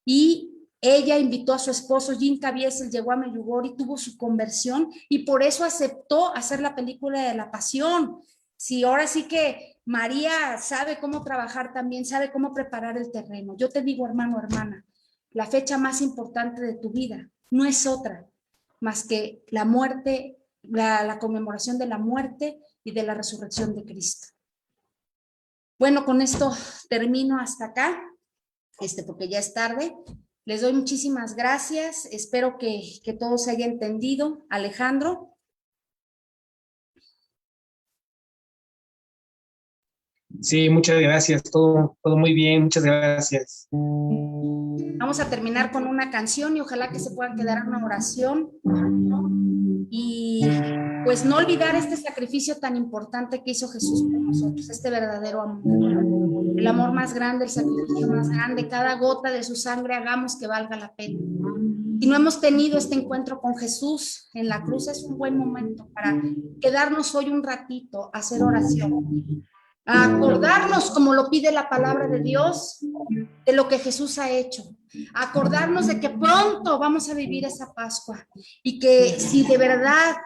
y ella invitó a su esposo. Jim Caviezel llegó a Medjugorje y tuvo su conversión y por eso aceptó hacer la película de la Pasión. Sí, ahora sí que María sabe cómo trabajar también, sabe cómo preparar el terreno. Yo te digo, hermano, hermana, la fecha más importante de tu vida no es otra más que la muerte, la conmemoración de la muerte y de la resurrección de Cristo. Bueno, con esto termino hasta acá, porque ya es tarde. Les doy muchísimas gracias. Espero que todo se haya entendido. Alejandro.
Sí, muchas gracias. Todo muy bien. Muchas gracias.
Vamos a terminar con una canción y ojalá que se puedan quedar en una oración. Y pues no olvidar este sacrificio tan importante que hizo Jesús por nosotros, este verdadero amor. El amor más grande, el sacrificio más grande, cada gota de su sangre hagamos que valga la pena. Si no hemos tenido este encuentro con Jesús en la cruz, es un buen momento para quedarnos hoy un ratito a hacer oración, a acordarnos, como lo pide la palabra de Dios, de lo que Jesús ha hecho, a acordarnos de que pronto vamos a vivir esa Pascua y que si de verdad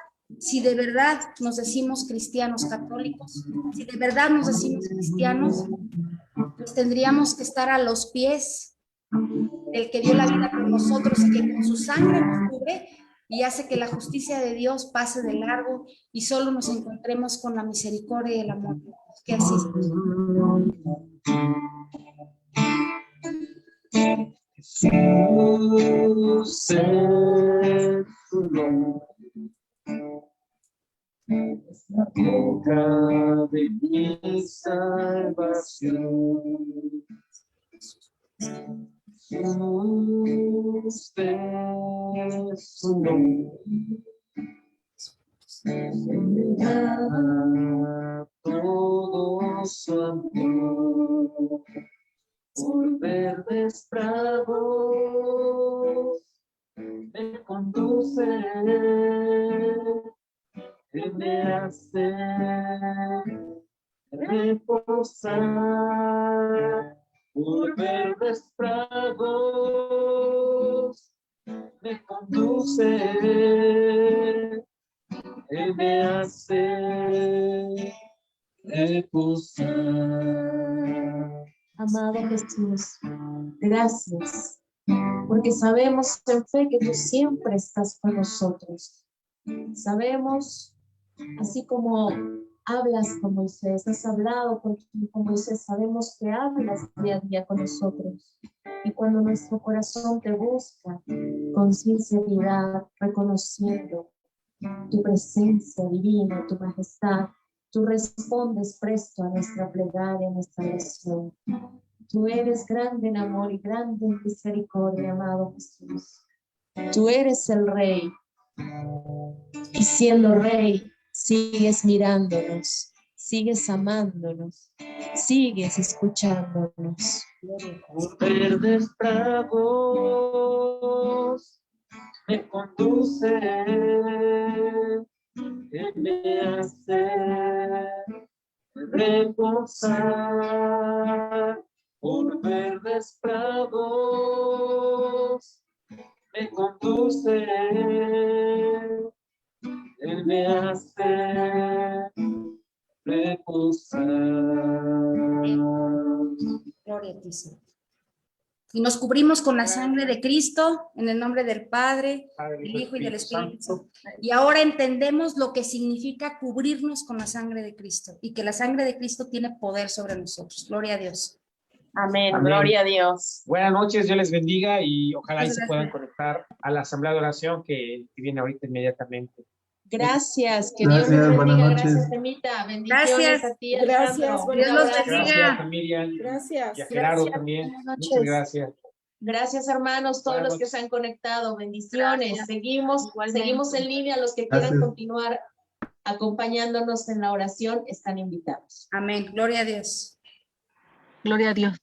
nos decimos cristianos católicos, si de verdad nos decimos cristianos, pues tendríamos que estar a los pies del que dio la vida por nosotros y que con su sangre nos cubre y hace que la justicia de Dios pase de largo y solo nos encontremos con la misericordia y el amor. Que así
Jesús es tu nombre, es la roca de mi salvación. Jesús es tu nombre, a todo su amor, por verdes prados me conduce. Él me hace reposar por verdes prados, me conduce, Él me hace reposar.
Amado Jesús, gracias, porque sabemos en fe que tú siempre estás con nosotros. Sabemos, así como hablas con Moisés, has hablado con Moisés, sabemos que hablas día a día con nosotros. Y cuando nuestro corazón te busca con sinceridad, reconociendo tu presencia divina, tu majestad, tú respondes presto a nuestra plegaria, a nuestra oración. Tú eres grande en amor y grande en misericordia, amado Jesús. Tú eres el Rey. Y siendo Rey, sigues mirándonos, sigues amándonos, sigues escuchándonos.
Por verdes prados me conduce, Él me hace reposar. Por verdes prados me conduce, Él me hace reposar.
Gloria a ti, Señor. Y nos cubrimos con la sangre de Cristo, en el nombre del Padre, del Hijo y del Espíritu Santo. Y ahora entendemos lo que significa cubrirnos con la sangre de Cristo y que la sangre de Cristo tiene poder sobre nosotros. Gloria a Dios.
Amén,
Amén.
gloria a Dios.
Buenas noches, Dios les bendiga y ojalá ahí
Muchas
se puedan
gracias.
conectar a la asamblea de oración que viene ahorita inmediatamente.
Gracias, que
Gracias,
Dios les
buenas
bendiga.
noches.
Gracias, Emita. Bendiciones
Gracias.
a ti,
Gracias,
Alejandro.
buenas
Dios los
noches.
bendiga.
Gracias a Miriam
Gracias.
y a Gerardo
Gracias.
también.
Buenas noches.
Muchas gracias.
Gracias, hermanos, todos
Buenas
los que
noches.
se han conectado. Bendiciones.
Gracias.
Seguimos en línea. Los que quieran
Gracias.
continuar acompañándonos en la oración están invitados.
Amén. Gloria a Dios.
Gloria a Dios.